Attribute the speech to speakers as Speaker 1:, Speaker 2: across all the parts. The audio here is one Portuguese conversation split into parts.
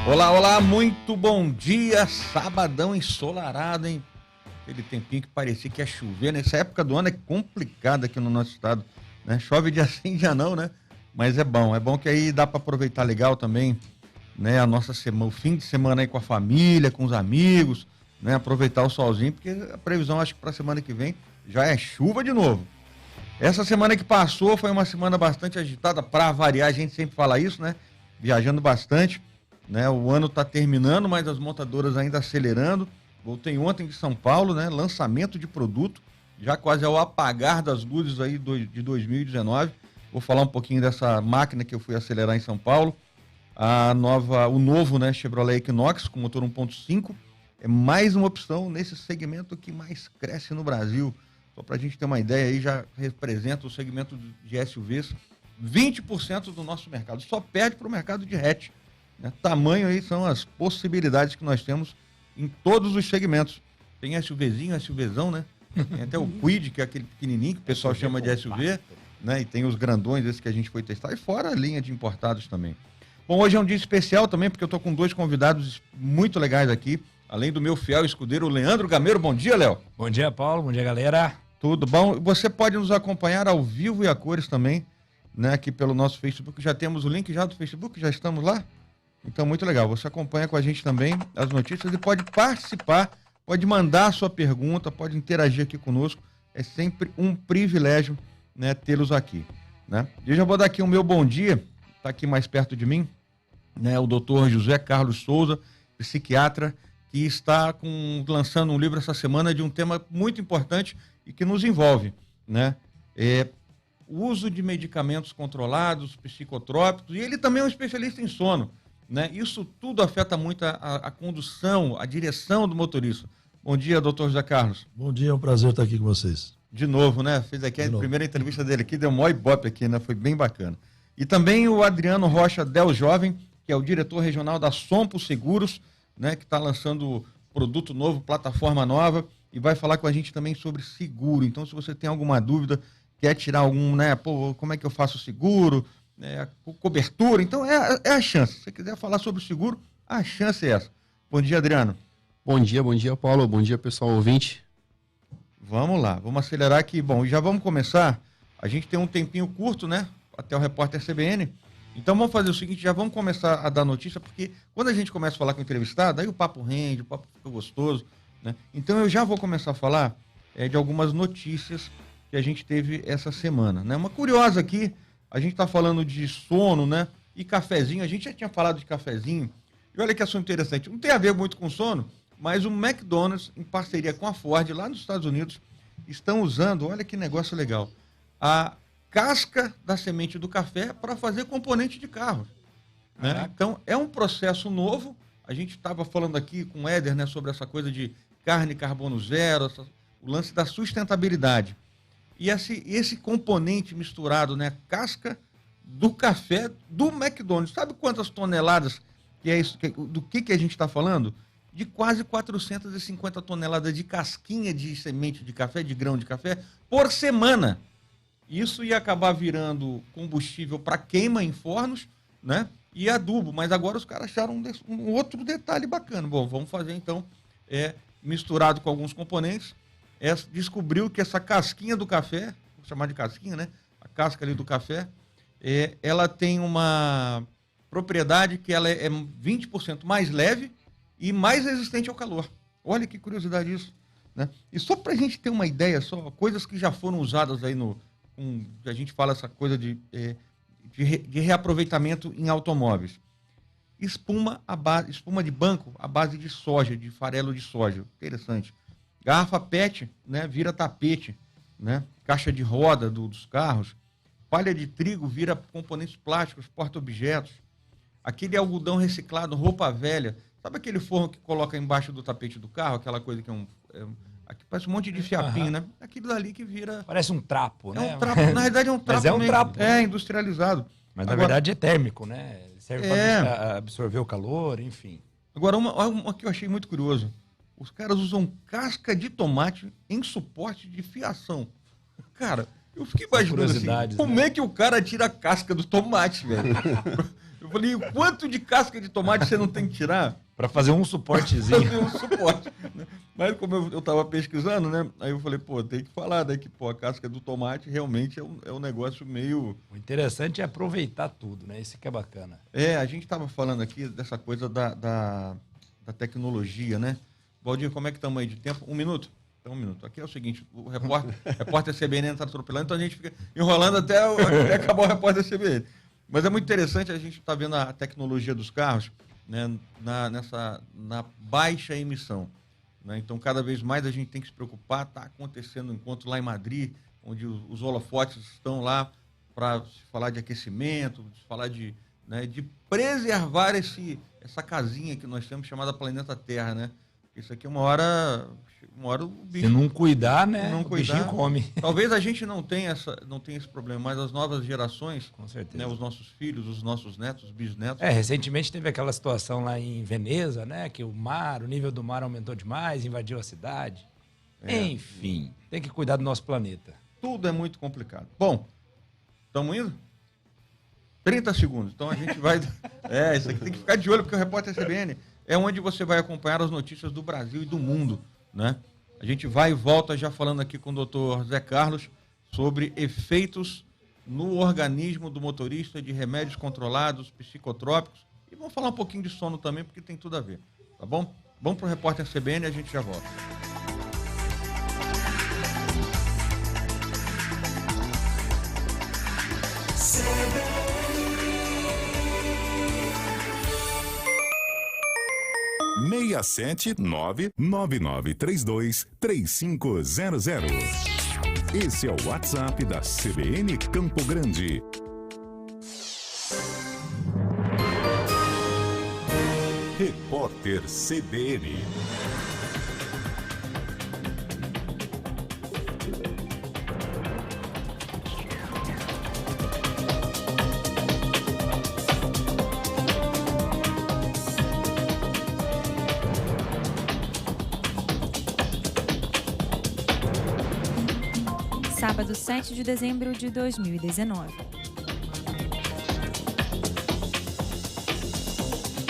Speaker 1: Olá, olá, muito bom dia, sabadão ensolarado, hein? Aquele tempinho que parecia que ia chover, nessa época do ano é complicado aqui no nosso estado, né? Chove dia sim, dia não, né? Mas é bom que aí dá para aproveitar legal também, né? A nossa semana, o fim de semana aí com a família, com os amigos, né? Aproveitar o solzinho, porque a previsão acho que para a semana que vem já é chuva de novo. Essa semana que passou foi uma semana bastante agitada, para variar, a gente sempre fala isso, né? Viajando bastante. Né, o ano está terminando, mas as montadoras ainda acelerando. Voltei ontem de São Paulo, né? Lançamento de produto, já quase ao apagar das luzes aí de 2019. Vou falar um pouquinho dessa máquina que eu fui acelerar em São Paulo. O novo, né, Chevrolet Equinox com motor 1.5 é mais uma opção nesse segmento que mais cresce no Brasil. Só para a gente ter uma ideia, aí já representa o segmento de SUVs, 20% do nosso mercado. Só perde para o mercado de hatch. Né? Tamanho aí são as possibilidades que nós temos em todos os segmentos. Tem SUVzinho, SUVzão, né? Tem até o Kwid, que é aquele pequenininho que o pessoal chama de SUV, né? E tem os grandões, esses que a gente foi testar, e fora a linha de importados também. Bom, hoje é um dia especial também, porque eu tô com dois convidados muito legais aqui, além do meu fiel escudeiro, o Leandro Gameiro. Bom dia, Léo.
Speaker 2: Bom dia, Paulo. Bom dia, galera.
Speaker 1: Tudo bom? Você pode nos acompanhar ao vivo e a cores também, né? Aqui pelo nosso Facebook. Já temos o link já do Facebook, já estamos lá? Então, muito legal. Você acompanha com a gente também as notícias e pode participar, pode mandar a sua pergunta, pode interagir aqui conosco. É sempre um privilégio, né, tê-los aqui. Né? Eu já vou dar aqui o meu bom dia, está aqui mais perto de mim, né, o doutor José Carlos Souza, psiquiatra, que está lançando um livro essa semana de um tema muito importante e que nos envolve, né? O uso de medicamentos controlados, psicotrópicos, e ele também é um especialista em sono. Né? Isso tudo afeta muito a condução, a direção do motorista. Bom dia, doutor José Carlos.
Speaker 3: Bom dia, é um prazer estar aqui com vocês.
Speaker 1: De novo, né? Fez aqui a primeira entrevista dele aqui, deu mó ibope aqui, né? Foi bem bacana. E também o Adriano Rocha Del Jovem, que é o diretor regional da Sompo Seguros, né? Que está lançando produto novo, plataforma nova, e vai falar com a gente também sobre seguro. Então, se você tem alguma dúvida, quer tirar algum, né? Pô, como é que eu faço seguro? Cobertura, então é a chance. Se você quiser falar sobre o seguro, a chance é essa. Bom dia, Adriano.
Speaker 4: Bom dia, Paulo. Bom dia, pessoal ouvinte.
Speaker 1: Vamos lá, vamos acelerar aqui. Bom, e já vamos começar. A gente tem um tempinho curto, né? Até o repórter CBN. Então vamos fazer o seguinte, já vamos começar a dar notícia, porque quando a gente começa a falar com o entrevistado, aí o papo rende, o papo fica gostoso, né? Então eu já vou começar a falar de algumas notícias que a gente teve essa semana, né? Uma curiosa aqui. A gente está falando de sono, né? E cafezinho. A gente já tinha falado de cafezinho. E olha que assunto interessante. Não tem a ver muito com sono, mas o McDonald's, em parceria com a Ford, lá nos Estados Unidos, estão usando, olha que negócio legal, a casca da semente do café para fazer componente de carro. Né? Então, é um processo novo. A gente estava falando aqui com o Éder, né, sobre essa coisa de carne carbono zero, o lance da sustentabilidade. E esse componente misturado, né, casca do café do McDonald's, sabe quantas toneladas que é isso? Do que a gente está falando? De quase 450 toneladas de casquinha de semente de café, de grão de café, por semana. Isso ia acabar virando combustível para queima em fornos, né, e adubo. Mas agora os caras acharam um outro detalhe bacana. Bom, vamos fazer então, misturado com alguns componentes. Descobriu que essa casquinha do café, vou chamar de casquinha, né? A casca ali do café, ela tem uma propriedade que ela é 20% mais leve e mais resistente ao calor. Olha que curiosidade isso, né? E só para a gente ter uma ideia, só coisas que já foram usadas aí a gente fala essa coisa de reaproveitamento em automóveis. Espuma de banco à base de soja, de farelo de soja. Interessante. Garrafa PET, né, vira tapete, né? Caixa de roda dos carros. Palha de trigo vira componentes plásticos, porta-objetos. Aquele algodão reciclado, roupa velha. Sabe aquele forro que coloca embaixo do tapete do carro? Aquela coisa que aqui parece um monte de fiapinho, né? Aquilo dali que vira...
Speaker 2: Parece um trapo, né?
Speaker 1: É um trapo, na realidade é um trapo.
Speaker 2: Mas é um trapo.
Speaker 1: Industrializado.
Speaker 2: Mas na verdade é térmico, né? Serve para absorver o calor, enfim.
Speaker 1: Agora, uma que eu achei muito curioso. Os caras usam casca de tomate em suporte de fiação. Cara, eu fiquei imaginando assim, como é que o cara tira a casca do tomate, velho? Eu falei, o quanto de casca de tomate você não tem que tirar?
Speaker 2: Para fazer um suportezinho.
Speaker 1: Fazer um suporte. Né? Mas como eu estava pesquisando, né? Aí eu falei, pô, tem que falar, né? Que pô, a casca do tomate realmente é um negócio meio...
Speaker 2: O interessante é aproveitar tudo, né? Isso que é bacana.
Speaker 1: A gente estava falando aqui dessa coisa da tecnologia, né? Valdir, como é que estamos aí de tempo? 1 minuto? Então, 1 minuto. Aqui é o seguinte, o repórter CBN está atropelando, então a gente fica enrolando até acabar o repórter CBN. Mas é muito interessante, a gente está vendo a tecnologia dos carros, né, na baixa emissão. Né? Então, cada vez mais a gente tem que se preocupar. Está acontecendo um encontro lá em Madrid, onde os holofotes estão lá para falar de aquecimento, falar de preservar essa casinha que nós temos chamada planeta Terra, né? Isso aqui uma hora o bicho...
Speaker 2: Se não cuidar, né?
Speaker 1: O
Speaker 2: bichinho come.
Speaker 1: Talvez a gente não tenha esse problema, mas as novas gerações,
Speaker 2: com certeza,
Speaker 1: né, os nossos filhos, os nossos netos, os bisnetos...
Speaker 2: Recentemente teve aquela situação lá em Veneza, né? Que o nível do mar aumentou demais, invadiu a cidade. Enfim, tem que cuidar do nosso planeta.
Speaker 1: Tudo é muito complicado. Bom, estamos indo? 30 segundos. Então a gente vai... isso aqui tem que ficar de olho, porque o Repórter CBN é onde você vai acompanhar as notícias do Brasil e do mundo, né? A gente vai e volta já falando aqui com o doutor Zé Carlos sobre efeitos no organismo do motorista de remédios controlados, psicotrópicos. E vamos falar um pouquinho de sono também, porque tem tudo a ver, tá bom? Vamos para o Repórter CBN e a gente já volta.
Speaker 5: CBN.
Speaker 6: 679-9932-3500. Esse é o WhatsApp da CBN Campo Grande. Repórter CBN.
Speaker 7: Sábado, 7 de dezembro de 2019.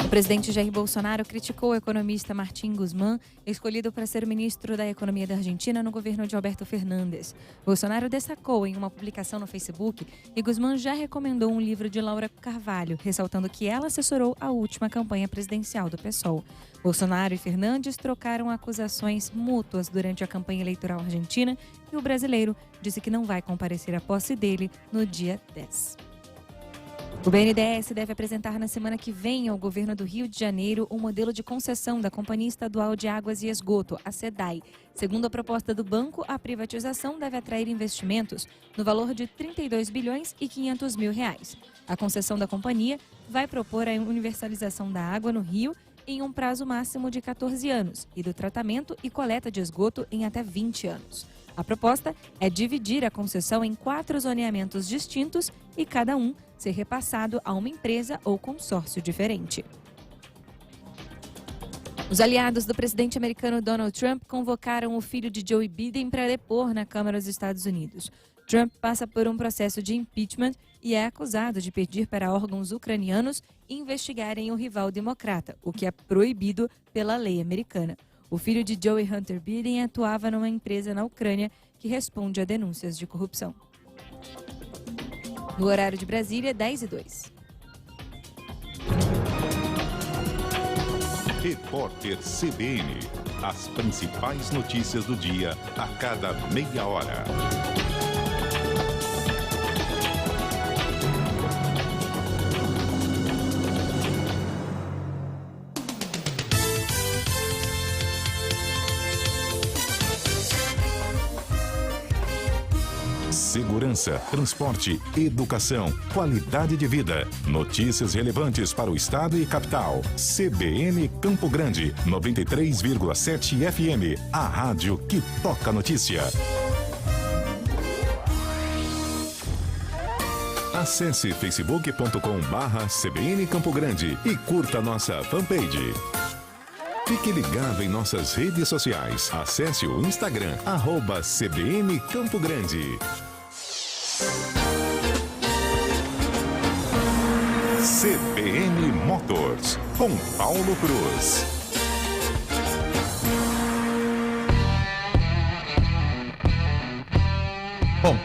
Speaker 7: O presidente Jair Bolsonaro criticou o economista Martín Guzmán, escolhido para ser o ministro da Economia da Argentina no governo de Alberto Fernandes. Bolsonaro destacou em uma publicação no Facebook que Guzmán já recomendou um livro de Laura Carvalho, ressaltando que ela assessorou a última campanha presidencial do PSOL. Bolsonaro e Fernandes trocaram acusações mútuas durante a campanha eleitoral argentina e o brasileiro disse que não vai comparecer à posse dele no dia 10. O BNDES deve apresentar na semana que vem ao governo do Rio de Janeiro um modelo de concessão da Companhia Estadual de Águas e Esgoto, a SEDAI. Segundo a proposta do banco, a privatização deve atrair investimentos no valor de 32 bilhões e 500 mil reais. A concessão da companhia vai propor a universalização da água no Rio em um prazo máximo de 14 anos e do tratamento e coleta de esgoto em até 20 anos. A proposta é dividir a concessão em 4 zoneamentos distintos e cada um ser repassado a uma empresa ou consórcio diferente. Os aliados do presidente americano Donald Trump convocaram o filho de Joe Biden para depor na Câmara dos Estados Unidos. Trump passa por um processo de impeachment e é acusado de pedir para órgãos ucranianos investigarem o rival democrata, o que é proibido pela lei americana. O filho de Joe Hunter Biden atuava numa empresa na Ucrânia que responde a denúncias de corrupção. No horário de Brasília, 10h02.
Speaker 6: Repórter CBN. As principais notícias do dia a cada meia hora. Segurança, transporte, educação, qualidade de vida. Notícias relevantes para o estado e capital. CBN Campo Grande, 93,7 FM. A rádio que toca notícia. Acesse facebook.com/CBN Campo Grande e curta nossa fanpage. Fique ligado em nossas redes sociais. Acesse o Instagram, @CBN Campo Grande. CBN Motors, com Paulo Cruz.
Speaker 1: Bom,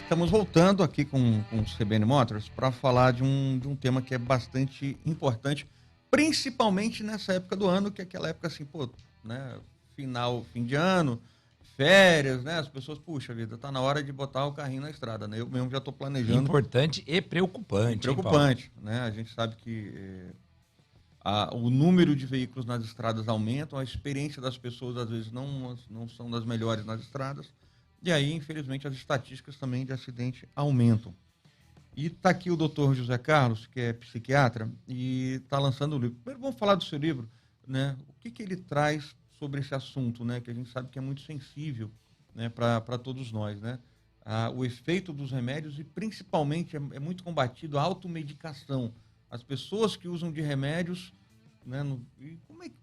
Speaker 1: estamos voltando aqui com o CBN Motors para falar de um tema que é bastante importante, principalmente nessa época do ano, que é aquela época assim, pô, né, fim de ano, férias, né? As pessoas, puxa vida, tá na hora de botar o carrinho na estrada, né? Eu mesmo já estou planejando.
Speaker 2: Importante e preocupante.
Speaker 1: Preocupante, né? A gente sabe que o número de veículos nas estradas aumenta, a experiência das pessoas às vezes não são das melhores nas estradas, e aí, infelizmente, as estatísticas também de acidente aumentam. E está aqui o doutor José Carlos, que é psiquiatra, e está lançando o livro. Primeiro vamos falar do seu livro, né? O que ele traz sobre esse assunto, né? Que a gente sabe que é muito sensível, né? Para todos nós, né? O efeito dos remédios e, principalmente, é muito combatido a automedicação. As pessoas que usam de remédios, né? E como é que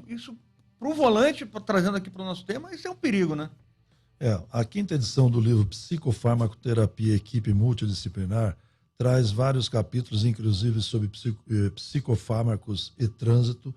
Speaker 1: isso, para o volante, trazendo aqui para o nosso tema, isso é um perigo, né?
Speaker 3: A quinta edição do livro Psicofarmacoterapia Equipe Multidisciplinar traz vários capítulos, inclusive sobre psicofármacos e trânsito,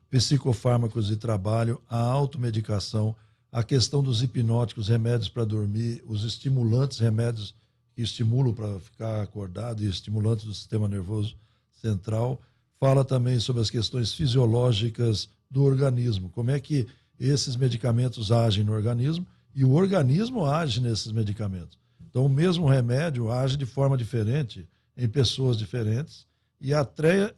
Speaker 3: psicofármacos e trabalho, a automedicação, a questão dos hipnóticos, remédios para dormir, os estimulantes, remédios que estimulam para ficar acordado e estimulantes do sistema nervoso central. Fala também sobre as questões fisiológicas do organismo, como é que esses medicamentos agem no organismo e o organismo age nesses medicamentos. Então, o mesmo remédio age de forma diferente em pessoas diferentes e até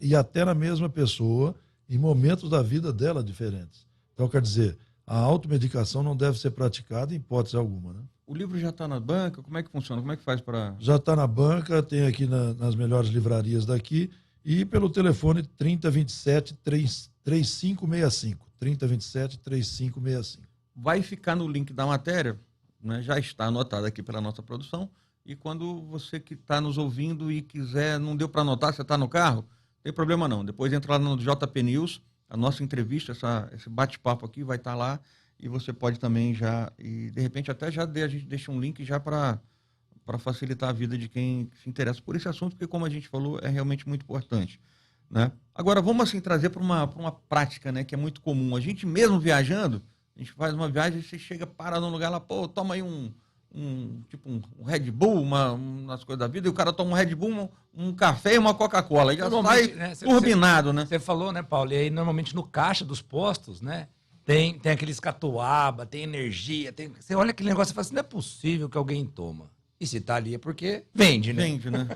Speaker 3: na mesma pessoa em momentos da vida dela diferentes. Então, quer dizer, a automedicação não deve ser praticada em hipótese alguma, né?
Speaker 1: O livro já está na banca? Como é que funciona? Como é que faz para... Já
Speaker 3: está na banca, tem aqui nas melhores livrarias daqui e pelo telefone 3027-3565. 3027-3565.
Speaker 1: Vai ficar no link da matéria, né? Já está anotado aqui pela nossa produção. E quando você que está nos ouvindo e quiser, não deu para anotar, você está no carro, não tem problema não. Depois entra lá no JP News, a nossa entrevista, esse bate-papo aqui vai estar lá e você pode também e de repente até a gente deixa um link já para facilitar a vida de quem se interessa por esse assunto, porque como a gente falou, é realmente muito importante, né? Agora, vamos assim trazer para uma prática, né, que é muito comum. A gente mesmo viajando, a gente faz uma viagem e você chega, para num lugar lá, pô, toma aí um Red Bull, umas coisas da vida, e o cara toma um Red Bull, um café e uma Coca-Cola, e já sai, né, turbinado, né?
Speaker 2: Você falou, né, Paulo? E aí, normalmente, no caixa dos postos, né, tem aqueles catuaba, tem energia, você olha aquele negócio e fala assim, não é possível que alguém toma. E se tá ali é porque vende, né?
Speaker 1: Vende, né?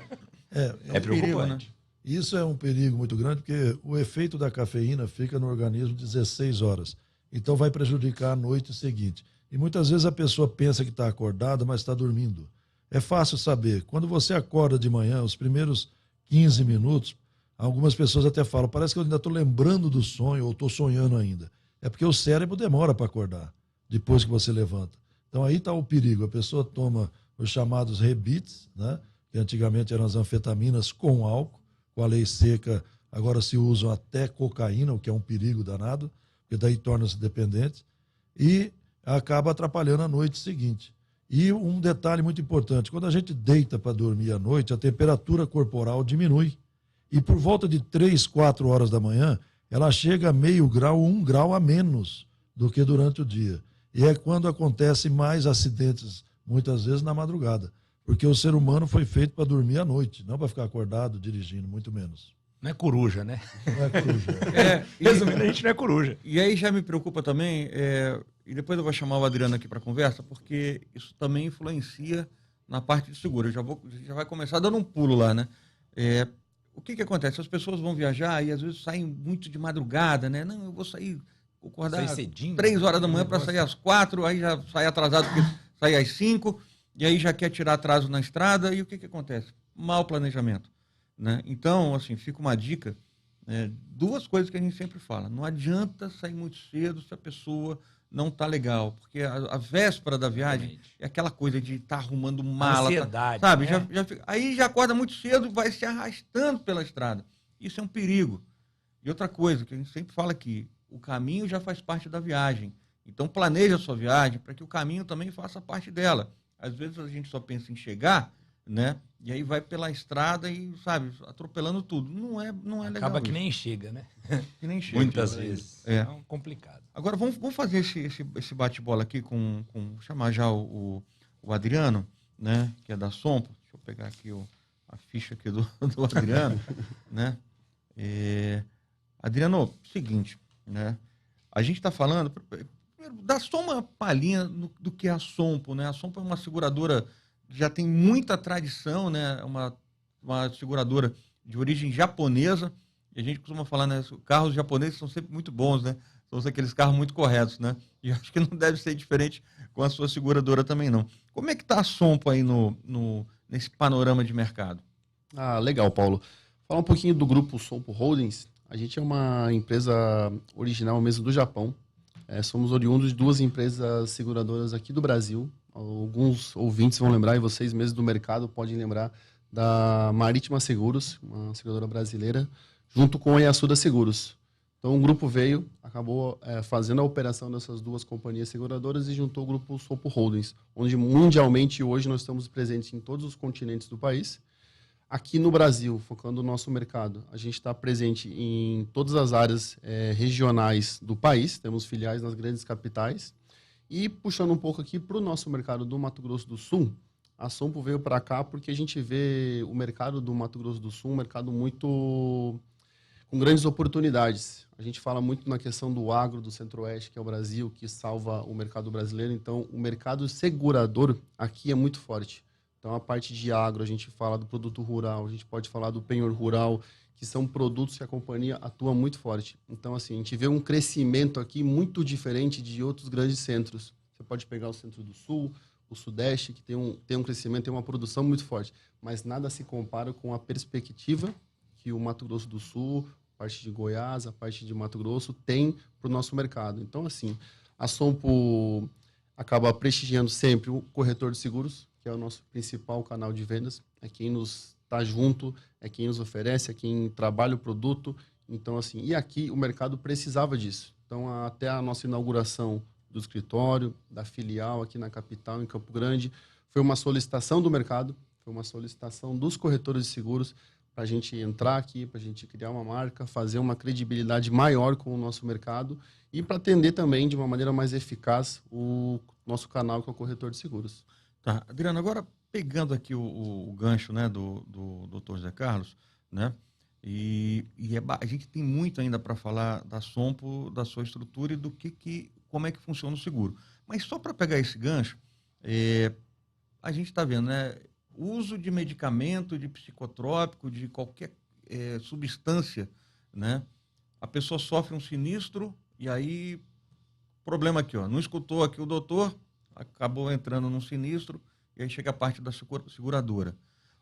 Speaker 3: É
Speaker 2: preocupante.
Speaker 1: Perigo, né?
Speaker 3: Isso é um perigo muito grande, porque o efeito da cafeína fica no organismo 16 horas. Então vai prejudicar a noite seguinte. E muitas vezes a pessoa pensa que está acordada, mas está dormindo. É fácil saber. Quando você acorda de manhã, os primeiros 15 minutos, algumas pessoas até falam, parece que eu ainda estou lembrando do sonho ou estou sonhando ainda. É porque o cérebro demora para acordar, depois que você levanta. Então aí está o perigo. A pessoa toma os chamados rebites, né? Que antigamente eram as anfetaminas com álcool. Com a lei seca, agora se usam até cocaína, o que é um perigo danado, porque daí torna-se dependente, e acaba atrapalhando a noite seguinte. E um detalhe muito importante, quando a gente deita para dormir à noite, a temperatura corporal diminui. E por volta de 3, 4 horas da manhã, ela chega a meio grau, 1 grau a menos do que durante o dia. E é quando acontecem mais acidentes, muitas vezes na madrugada. Porque o ser humano foi feito para dormir à noite, não para ficar acordado, dirigindo, muito menos.
Speaker 2: Não é coruja, né?
Speaker 3: Não é coruja.
Speaker 2: Resumindo, a gente não é coruja.
Speaker 1: E aí já me preocupa também, e depois eu vou chamar o Adriano aqui para conversa, porque isso também influencia na parte de seguro. Já vai começar dando um pulo lá, né? O que acontece? As pessoas vão viajar e às vezes saem muito de madrugada, né? Não, eu vou sair, vou acordar
Speaker 2: cedinho,
Speaker 1: 3 horas da manhã para sair às 4, aí já sai atrasado porque sai às 5, e aí já quer tirar atraso na estrada, e o que acontece? Mau planejamento, né? Então, assim, fica uma dica, 2 coisas que a gente sempre fala. Não adianta sair muito cedo se a pessoa não tá legal, porque a véspera da viagem é aquela coisa de estar arrumando mala,
Speaker 2: ansiedade,
Speaker 1: sabe?
Speaker 2: né?
Speaker 1: Aí já acorda muito cedo, vai se arrastando pela estrada. Isso é um perigo. E outra coisa que a gente sempre fala aqui, o caminho já faz parte da viagem. Então planeja a sua viagem para que o caminho também faça parte dela. Às vezes a gente só pensa em chegar, né? e aí vai pela estrada e, sabe, atropelando tudo. Não é legal.
Speaker 2: Acaba que
Speaker 1: isso.
Speaker 2: nem chega, né?
Speaker 1: Que nem chega.
Speaker 2: Muitas vezes.
Speaker 1: É.
Speaker 2: É complicado.
Speaker 1: Agora, vamos fazer esse bate-bola aqui com vou chamar já o Adriano, né, que é da Sompo. Deixa eu pegar aqui a ficha aqui do Adriano, né? Adriano, seguinte, né? A gente está falando, primeiro, dá só uma palhinha do que é a Sompo, né? A Sompo é uma seguradora que já tem muita tradição, né? Uma seguradora de origem japonesa, e a gente costuma falar, né? Carros japoneses são sempre muito bons, né? São aqueles carros muito corretos, né? E acho que não deve ser diferente com a sua seguradora também, não. Como é que está a Sompo aí nesse panorama de mercado?
Speaker 4: Ah, legal, Paulo. Falar um pouquinho do grupo Sompo Holdings. A gente é uma empresa original mesmo do Japão. Somos oriundos de 2 empresas seguradoras aqui do Brasil. Alguns ouvintes vão lembrar, e vocês mesmos do mercado podem lembrar, da Marítima Seguros, uma seguradora brasileira, junto com a Yasuda Seguros. Então o grupo veio, acabou fazendo a operação dessas 2 companhias seguradoras e juntou o grupo Sompo Holdings, onde mundialmente hoje nós estamos presentes em todos os continentes do país. Aqui no Brasil, focando no nosso mercado, a gente está presente em todas as áreas regionais do país, temos filiais nas grandes capitais. E puxando um pouco aqui para o nosso mercado do Mato Grosso do Sul, a Sompo veio para cá porque a gente vê o mercado do Mato Grosso do Sul um mercado muito com grandes oportunidades. A gente fala muito na questão do agro do Centro-Oeste, que é o Brasil, que salva o mercado brasileiro. Então, o mercado segurador aqui é muito forte. Então, a parte de agro, a gente fala do produto rural, a gente pode falar do penhor rural, que são produtos que a companhia atua muito forte. Então, assim, a gente vê um crescimento aqui muito diferente de outros grandes centros. Você pode pegar o Centro do Sul, o Sudeste, que tem um crescimento, tem uma produção muito forte, mas nada se compara com a perspectiva que o Mato Grosso do Sul, a parte de Goiás, a parte de Mato Grosso, tem para o nosso mercado. Então, assim, a Sompo acaba prestigiando sempre o corretor de seguros, que é o nosso principal canal de vendas, é quem nos está junto, é quem nos oferece, é quem trabalha o produto. Então, assim, e aqui o mercado precisava disso. Então, até a nossa inauguração do escritório, da filial aqui na capital, em Campo Grande, foi uma solicitação do mercado, foi uma solicitação dos corretores de seguros para a gente entrar aqui, para a gente criar uma marca, fazer uma credibilidade maior com o nosso mercado e para atender também de uma maneira mais eficaz o nosso canal, que é o corretor de seguros.
Speaker 1: Tá, Adriano, agora pegando aqui o gancho, né, do Dr. Zé Carlos, né, a gente tem muito ainda para falar da Sompo, da sua estrutura e como é que funciona o seguro. Mas só para pegar esse gancho, a gente está vendo, né, uso de medicamento, de psicotrópico, de qualquer substância, né, a pessoa sofre um sinistro e aí, problema aqui, ó, não escutou aqui o doutor, acabou entrando num sinistro e aí chega a parte da seguradora.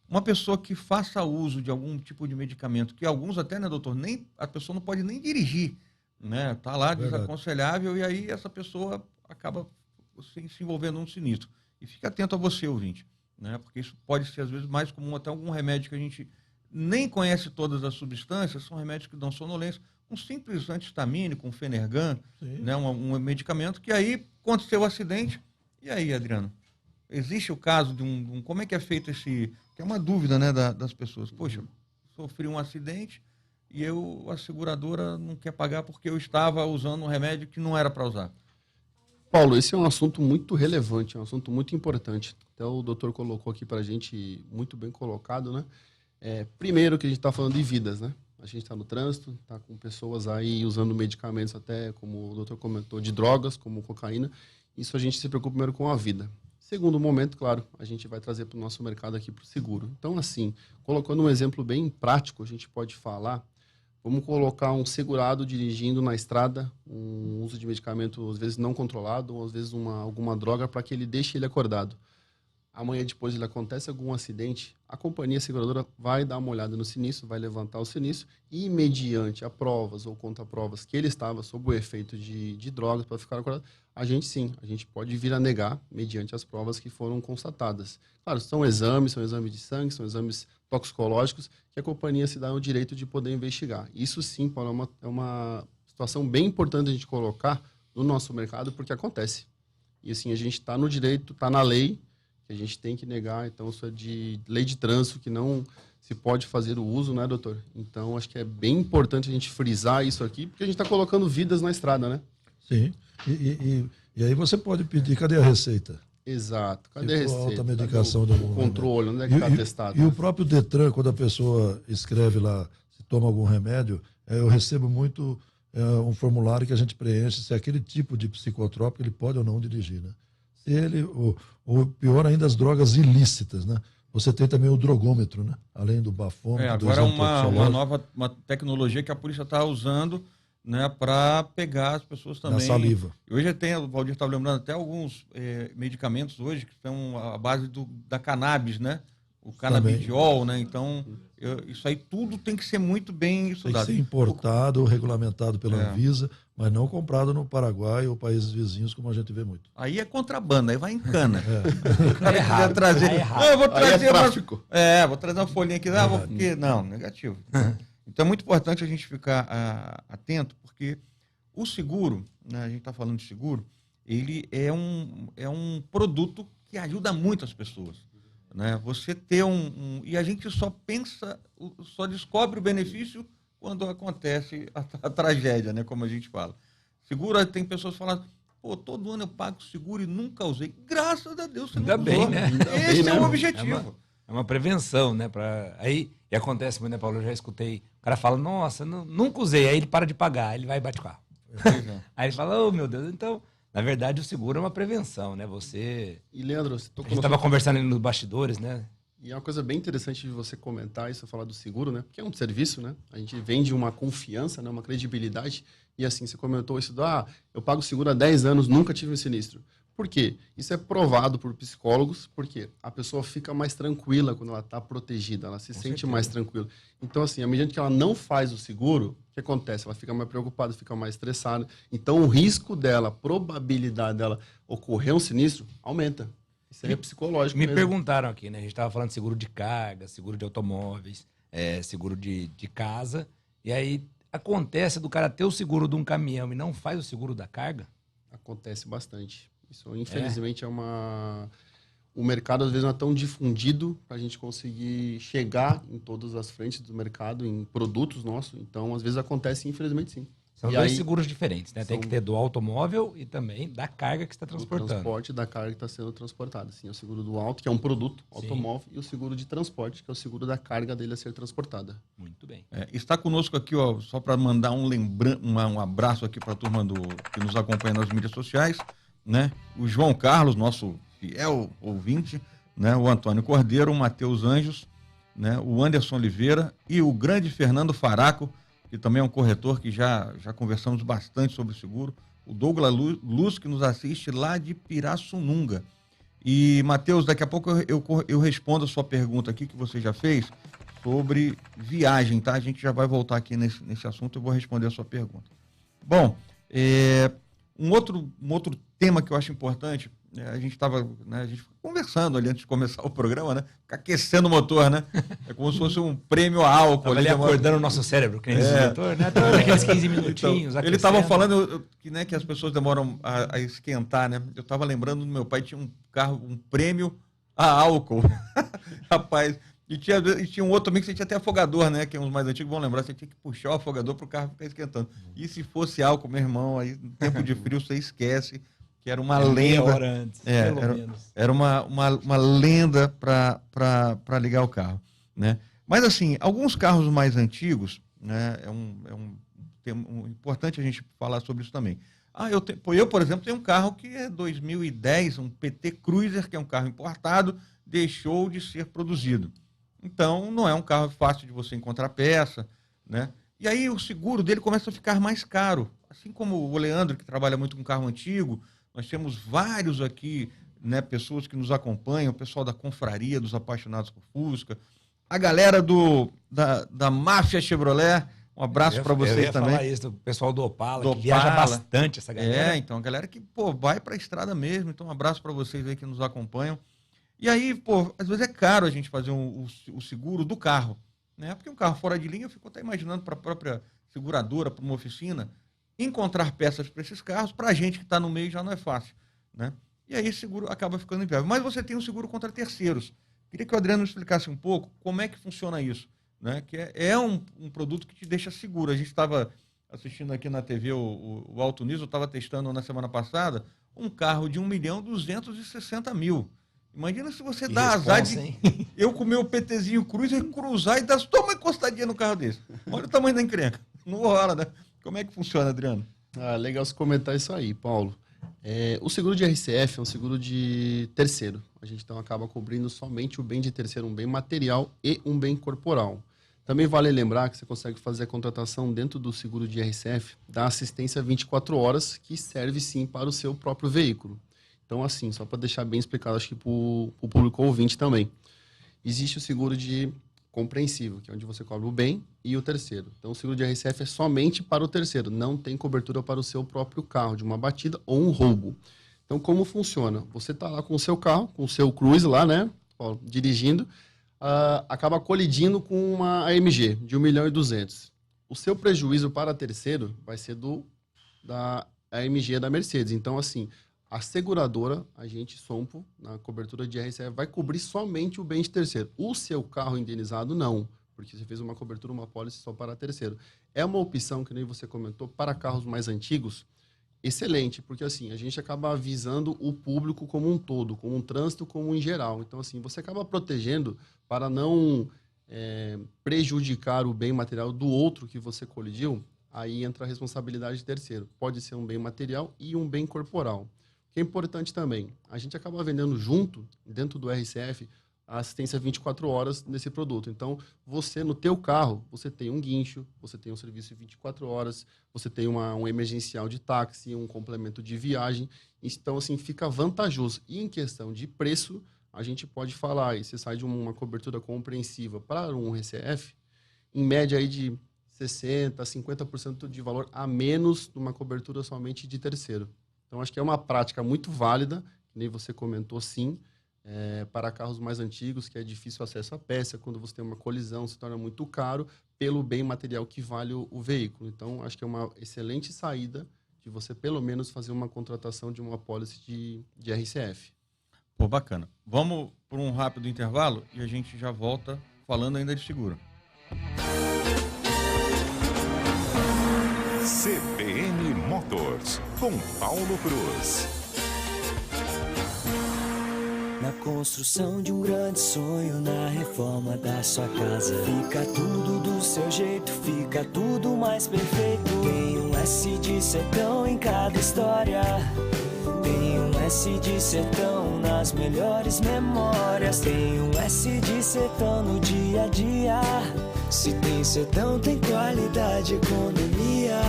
Speaker 1: Uma pessoa que faça uso de algum tipo de medicamento, que alguns até, né, doutor, a pessoa não pode nem dirigir, né? Tá lá desaconselhável e aí essa pessoa acaba se envolvendo num sinistro. E fique atento a você, ouvinte, né? Porque isso pode ser, às vezes, mais comum, até algum remédio que a gente nem conhece todas as substâncias, são remédios que dão sonolência. Um simples antihistamínico, um Fenergan, né? Um medicamento que aí aconteceu o acidente. E aí, Adriano? Existe o caso de como é que é feito que é uma dúvida, né, das pessoas. Poxa, sofri um acidente e a seguradora não quer pagar porque eu estava usando um remédio que não era para usar.
Speaker 4: Paulo, esse é um assunto muito relevante, é um assunto muito importante. Então, o doutor colocou aqui para a gente, muito bem colocado, né? Primeiro que a gente está falando de vidas, né? A gente está no trânsito, está com pessoas aí usando medicamentos até, como o doutor comentou, de drogas, como cocaína. Isso a gente se preocupa primeiro com a vida. Segundo momento, claro, a gente vai trazer para o nosso mercado aqui para o seguro. Então, assim, colocando um exemplo bem prático, a gente pode falar, vamos colocar um segurado dirigindo na estrada, um uso de medicamento, às vezes não controlado, ou às vezes alguma droga, para que ele deixe ele acordado. Amanhã, depois ele acontece algum acidente, a companhia seguradora vai dar uma olhada no sinistro, vai levantar o sinistro e, mediante a provas ou contra-provas que ele estava sob o efeito de drogas para ficar acordado, a gente pode vir a negar mediante as provas que foram constatadas. Claro, são exames de sangue, são exames toxicológicos que a companhia se dá o direito de poder investigar. Isso sim, Paulo, é uma situação bem importante a gente colocar no nosso mercado, porque acontece. E assim, a gente está no direito, está na lei, que a gente tem que negar. Então, isso é de lei de trânsito, que não se pode fazer o uso, né, doutor? Então, acho que é bem importante a gente frisar isso aqui, porque a gente está colocando vidas na estrada, né?
Speaker 3: Sim. E aí você pode pedir, cadê a receita?
Speaker 4: Exato. Cadê a
Speaker 3: Se for
Speaker 4: receita?
Speaker 3: alta medicação de algum
Speaker 4: O controle, onde é que
Speaker 3: E-
Speaker 4: está
Speaker 3: e-
Speaker 4: testado?
Speaker 3: E o próprio Detran, quando a pessoa escreve lá, se toma algum remédio, eu recebo muito um formulário que a gente preenche se aquele tipo de psicotrópico ele pode ou não dirigir, né? Se ele, ou pior ainda, as drogas ilícitas, né? Você tem também o drogômetro, né? Além do bafômetro, do
Speaker 1: Agora
Speaker 3: exame
Speaker 1: uma
Speaker 3: toxicológico,
Speaker 1: nova tecnologia que a polícia está usando, né, para pegar as pessoas
Speaker 3: na
Speaker 1: também.
Speaker 3: saliva.
Speaker 1: Hoje tem, o Valdir estava lembrando, até alguns medicamentos hoje que estão à base da cannabis, né? O canabidiol, né? Então, isso aí tudo tem que ser muito bem
Speaker 3: Tem que
Speaker 1: estudado.
Speaker 3: ser importado, regulamentado pela
Speaker 1: É.
Speaker 3: Anvisa, mas não comprado no Paraguai ou países vizinhos, como a gente vê muito.
Speaker 1: Aí é contrabando, aí vai em cana.
Speaker 3: É.
Speaker 1: O cara
Speaker 2: errado,
Speaker 1: quiser trazer.
Speaker 2: tá errado.
Speaker 1: Não, eu vou
Speaker 4: Aí é
Speaker 1: trazer uma,
Speaker 4: tráfico.
Speaker 1: vou trazer uma folhinha aqui. Porque, não, negativo. Então é muito importante a gente ficar atento, porque o seguro, né, a gente está falando de seguro, ele é um produto que ajuda muito as pessoas. Né? Você ter e a gente só só descobre o benefício quando acontece a tragédia, né? Como a gente fala. Seguro, tem pessoas falando, pô, todo ano eu pago seguro e nunca usei. Graças a Deus você
Speaker 2: Ainda
Speaker 1: não
Speaker 2: bem,
Speaker 1: usou.
Speaker 2: né?
Speaker 1: Esse
Speaker 4: bem,
Speaker 1: é o
Speaker 4: né?
Speaker 1: objetivo.
Speaker 2: É uma prevenção, né? E acontece muito, né, Paulo? Eu já escutei. O cara fala, nossa, nunca usei. Aí ele para de pagar, aí ele vai e bate o carro.
Speaker 1: Pois é.
Speaker 2: Aí ele fala, oh, meu Deus. Então, na verdade, o seguro é uma prevenção, né?
Speaker 4: E, Leandro, você
Speaker 2: A
Speaker 4: tocou
Speaker 2: gente
Speaker 4: no
Speaker 2: estava conversando ali nos bastidores, né?
Speaker 4: E é uma coisa bem interessante de você comentar isso, falar do seguro, né? Porque é um serviço, né? A gente vende uma confiança, né? Uma credibilidade. E assim, você comentou isso eu pago seguro há 10 anos, nunca tive um sinistro. Por quê? Isso é provado por psicólogos, porque a pessoa fica mais tranquila quando ela está protegida, ela se sente
Speaker 2: certeza.
Speaker 4: mais tranquila. Então, assim, à medida que ela não faz o seguro, o que acontece? Ela fica mais preocupada, fica mais estressada. Então, o risco dela, a probabilidade dela ocorrer um sinistro, aumenta. Isso aí é psicológico
Speaker 2: Me
Speaker 4: mesmo.
Speaker 2: perguntaram aqui, né? A gente estava falando de seguro de carga, seguro de automóveis, seguro de casa. E aí acontece do cara ter o seguro de um caminhão e não faz o seguro da carga?
Speaker 4: Acontece bastante. Isso, infelizmente, o mercado, às vezes, não é tão difundido para a gente conseguir chegar em todas as frentes do mercado, em produtos nossos. Então, às vezes, acontece, infelizmente, sim.
Speaker 2: São
Speaker 4: E
Speaker 2: dois
Speaker 4: aí,
Speaker 2: seguros diferentes, né? Tem
Speaker 4: são-
Speaker 2: que ter do automóvel e também da carga que está
Speaker 4: o
Speaker 2: transportando.
Speaker 4: transporte da carga que está sendo transportada. Sim, é o seguro do auto, que é um produto
Speaker 2: Sim.
Speaker 4: automóvel, e o seguro de transporte, que é o seguro da carga dele a ser transportada.
Speaker 2: Muito bem.
Speaker 1: Está conosco aqui, ó, só para mandar um abraço aqui para a turma que nos acompanha nas mídias sociais, né? O João Carlos, nosso fiel ouvinte, né? O Antônio Cordeiro, o Matheus Anjos, né? O Anderson Oliveira e o grande Fernando Faraco, que também é um corretor que já conversamos bastante sobre seguro. O Douglas Luz, que nos assiste lá de Pirassununga. E, Matheus, daqui a pouco eu respondo a sua pergunta aqui, que você já fez, sobre viagem, tá? A gente já vai voltar aqui nesse assunto, eu vou responder a sua pergunta. Bom, um outro tema que eu acho importante, a gente estava, né, a gente conversando ali antes de começar o programa, né? Ficar aquecendo o motor, né? É como se fosse um prêmio a álcool.
Speaker 2: Tava ali acordando o nosso cérebro, que nem diz o doutor, né? Tava naqueles 15 minutinhos.
Speaker 1: Então, ele estava
Speaker 2: aquecendo.
Speaker 1: falando que as pessoas demoram a esquentar, né? Eu estava lembrando do meu pai, tinha um carro, um prêmio a álcool. Rapaz, e tinha um outro também que você tinha até afogador, né? Que é uns mais antigos vão lembrar, você tinha que puxar o afogador para o carro ficar esquentando. E se fosse álcool, meu irmão, aí no tempo de frio você esquece, que era uma
Speaker 2: Meia
Speaker 1: lenda.
Speaker 2: hora antes, pelo menos.
Speaker 1: Era uma lenda para ligar o carro, né? Mas assim, alguns carros mais antigos, né? Importante a gente falar sobre isso também. Eu, por exemplo, tenho um carro que é 2010, um PT Cruiser, que é um carro importado, deixou de ser produzido. Então, não é um carro fácil de você encontrar peça, né? E aí o seguro dele começa a ficar mais caro. Assim como o Leandro, que trabalha muito com carro antigo, nós temos vários aqui, né, pessoas que nos acompanham, o pessoal da confraria, dos apaixonados por Fusca, a galera da Máfia Chevrolet, um abraço para
Speaker 2: Eu
Speaker 1: vocês
Speaker 2: ia
Speaker 1: também.
Speaker 2: falar isso, o pessoal do Opala,
Speaker 1: Do
Speaker 2: que viaja
Speaker 1: Opala.
Speaker 2: bastante, essa galera.
Speaker 1: Então, a galera que, vai para a estrada mesmo. Então, um abraço para vocês aí que nos acompanham. E aí, às vezes é caro a gente fazer o seguro do carro, né? Porque um carro fora de linha, eu fico até imaginando para a própria seguradora, para uma oficina, encontrar peças para esses carros, para a gente que está no meio já não é fácil, né? e aí esse seguro acaba ficando inviável. Mas você tem um seguro contra terceiros. Queria que o Adriano explicasse um pouco como é que funciona isso, né? Que é um produto que te deixa seguro. A gente estava assistindo aqui na TV o Alto News, eu estava testando na semana passada um carro de 1.260.000. Imagina se você dá azar de eu com o meu PTzinho Cruiser cruzar e dar toma uma encostadinha no carro desse. Olha o tamanho da encrenca. Não rola, né? Como é que funciona, Adriano?
Speaker 4: Legal você comentar isso aí, Paulo. O seguro de RCF é um seguro de terceiro. A gente então acaba cobrindo somente o bem de terceiro, um bem material e um bem corporal. Também vale lembrar que você consegue fazer a contratação dentro do seguro de RCF da assistência 24 horas, que serve sim para o seu próprio veículo. Então, assim, só para deixar bem explicado, acho que para o público ouvinte também. Existe o seguro de compreensível, que é onde você cobre o bem e o terceiro. Então, o seguro de RCF é somente para o terceiro, não tem cobertura para o seu próprio carro, de uma batida ou um roubo. Então, como funciona? Você está lá com o seu carro, com o seu Cruise lá, né, dirigindo, acaba colidindo com uma AMG de 1.200.000. O seu prejuízo para terceiro vai ser da AMG da Mercedes. Então, assim, a seguradora, a gente, Sompo, na cobertura de RCF, vai cobrir somente o bem de terceiro. O seu carro indenizado, não, porque você fez uma cobertura, uma pólice só para terceiro. É uma opção, que nem você comentou, para carros mais antigos, excelente, porque assim, a gente acaba avisando o público como um todo, como um trânsito, como em geral. Então, assim, você acaba protegendo para não prejudicar o bem material do outro que você colidiu, aí entra a responsabilidade de terceiro. Pode ser um bem material e um bem corporal. Que é importante também, a gente acaba vendendo junto, dentro do RCF, a assistência 24 horas nesse produto. Então, você, no teu carro, você tem um guincho, você tem um serviço de 24 horas, você tem um emergencial de táxi, um complemento de viagem. Então, assim, fica vantajoso. E em questão de preço, a gente pode falar, e você sai de uma cobertura compreensiva para um RCF, em média aí de 60%, 50% de valor a menos numa cobertura somente de terceiro. Então, acho que é uma prática muito válida, que nem você comentou, sim, para carros mais antigos, que é difícil acesso à peça. Quando você tem uma colisão, se torna muito caro pelo bem material que vale o veículo. Então, acho que é uma excelente saída de você, pelo menos, fazer uma contratação de uma pólice de RCF.
Speaker 1: Pô, bacana. Vamos por um rápido intervalo e a gente já volta falando ainda de seguro.
Speaker 6: CBN Motors, com Paulo Cruz.
Speaker 5: Na construção de um grande sonho, na reforma da sua casa, fica tudo do seu jeito, fica tudo mais perfeito. Tem um S de sertão em cada história, tem um S de sertão nas melhores memórias, tem um S de sertão no dia a dia. Se tem sertão, tem qualidade, economia.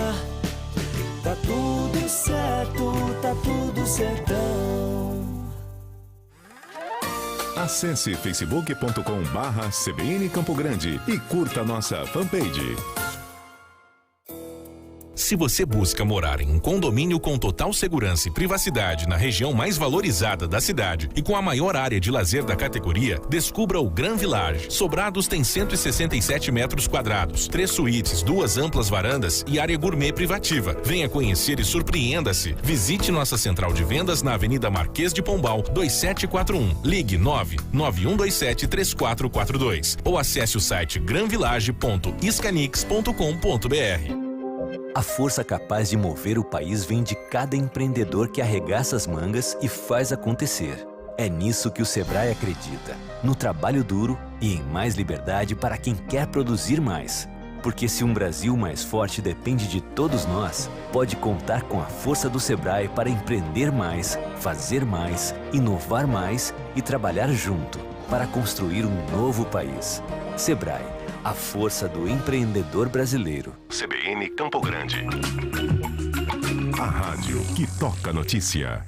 Speaker 5: Tá tudo certo, tá tudo sertão.
Speaker 6: Acesse facebook.com/CBN Campo Grande e curta nossa fanpage. Se você busca morar em um condomínio com total segurança e privacidade na região mais valorizada da cidade e com a maior área de lazer da categoria, descubra o Gran Village. Sobrados tem 167 metros quadrados, 3 suítes, 2 amplas varandas e área gourmet privativa. Venha conhecer e surpreenda-se. Visite nossa central de vendas na Avenida Marquês de Pombal, 2741. Ligue 991273442 ou acesse o site granvillage.iscanix.com.br.
Speaker 8: A força capaz de mover o país vem de cada empreendedor que arregaça as mangas e faz acontecer. É nisso que o Sebrae acredita, no trabalho duro e em mais liberdade para quem quer produzir mais. Porque se um Brasil mais forte depende de todos nós, pode contar com a força do Sebrae para empreender mais, fazer mais, inovar mais e trabalhar junto para construir um novo país. Sebrae. A força do empreendedor brasileiro.
Speaker 6: CBN Campo Grande. A rádio que toca notícia.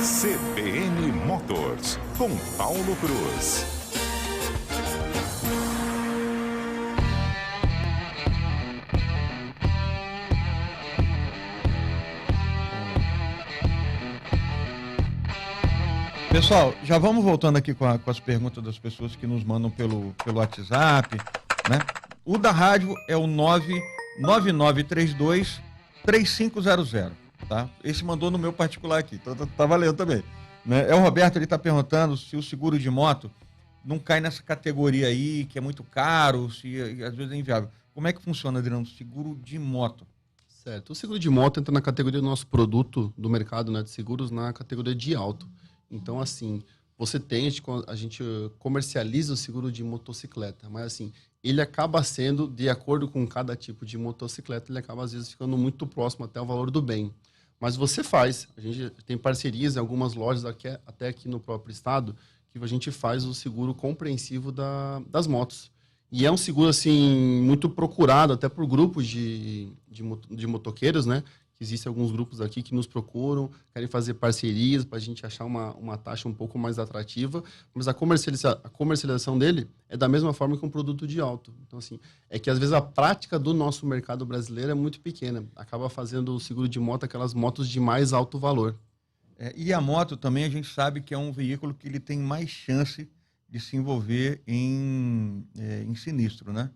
Speaker 6: CBN Motors, com Paulo Cruz.
Speaker 1: Pessoal, já vamos voltando aqui com as perguntas das pessoas que nos mandam pelo WhatsApp, né? O da rádio é o 99932 3500, tá? Esse mandou no meu particular aqui, então tá valendo também. Né? É o Roberto, ele tá perguntando se o seguro de moto não cai nessa categoria aí, que é muito caro, se às vezes é inviável. Como é que funciona, Adriano, seguro de moto?
Speaker 4: Certo. O seguro de moto entra na categoria do nosso produto do mercado, né, de seguros, na categoria de alto. Então, assim, você tem, a gente comercializa o seguro de motocicleta, mas assim, ele acaba sendo, de acordo com cada tipo de motocicleta, ele acaba às vezes ficando muito próximo até o valor do bem. Mas você faz, a gente tem parcerias em algumas lojas, até aqui no próprio estado, que a gente faz o seguro compreensivo das motos. E é um seguro, assim, muito procurado, até por grupos de motoqueiros, né? Existem alguns grupos aqui que nos procuram, querem fazer parcerias para a gente achar uma taxa um pouco mais atrativa, mas a comercialização dele é da mesma forma que um produto de alto. Então, assim, é que às vezes a prática do nosso mercado brasileiro é muito pequena. Acaba fazendo o seguro de moto aquelas motos de mais alto valor.
Speaker 1: E a moto também, a gente sabe que é um veículo que ele tem mais chance de se envolver em sinistro, né?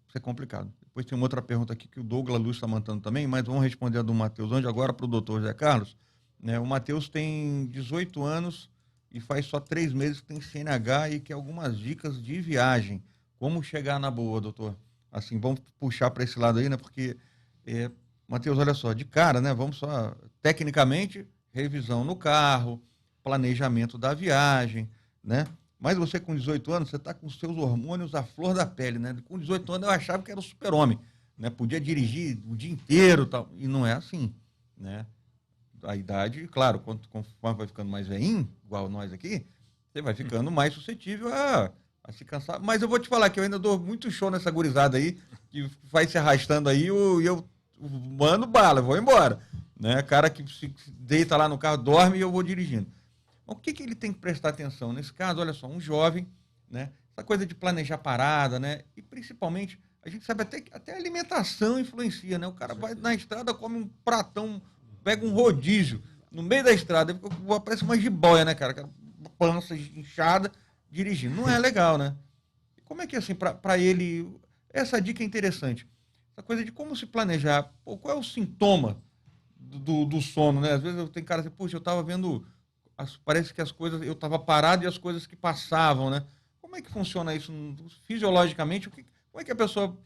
Speaker 1: Isso é complicado. Depois tem uma outra pergunta aqui que o Douglas Luz está mandando também, mas vamos responder a do Matheus Anjo agora para o doutor José Carlos. Né? O Matheus tem 18 anos e faz só 3 meses que tem CNH e quer algumas dicas de viagem. Como chegar na boa, doutor? Assim, vamos puxar para esse lado aí, né? Porque, Matheus, olha só, de cara, né? Vamos só, tecnicamente, revisão no carro, planejamento da viagem, né? Mas você com 18 anos, você está com os seus hormônios à flor da pele, né? Com 18 anos eu achava que era o super-homem, né? Podia dirigir o dia inteiro, tal, e não é assim, né? A idade, claro, conforme vai ficando mais velhinho, igual nós aqui, você vai ficando mais suscetível a se cansar. Mas eu vou te falar que eu ainda dou muito show nessa gurizada aí, que vai se arrastando aí, e eu mando bala, eu vou embora, né? Cara que se deita lá no carro, dorme e eu vou dirigindo. O que ele tem que prestar atenção? Nesse caso, olha só, um jovem, né? Essa coisa de planejar parada, né? E principalmente, a gente sabe até a alimentação influencia, né? O cara vai na estrada, come um pratão, pega um rodízio no meio da estrada, parece uma jiboia, né, cara? Pança inchada, dirigindo. Não é legal, né? E como é que, assim, para ele, essa dica é interessante. Essa coisa de como se planejar. Pô, qual é o sintoma do sono, né? Às vezes eu tenho cara assim, puxa, eu tava vendo... Parece que as coisas... Eu estava parado e as coisas que passavam, né? Como é que funciona isso fisiologicamente? Como é que a pessoa...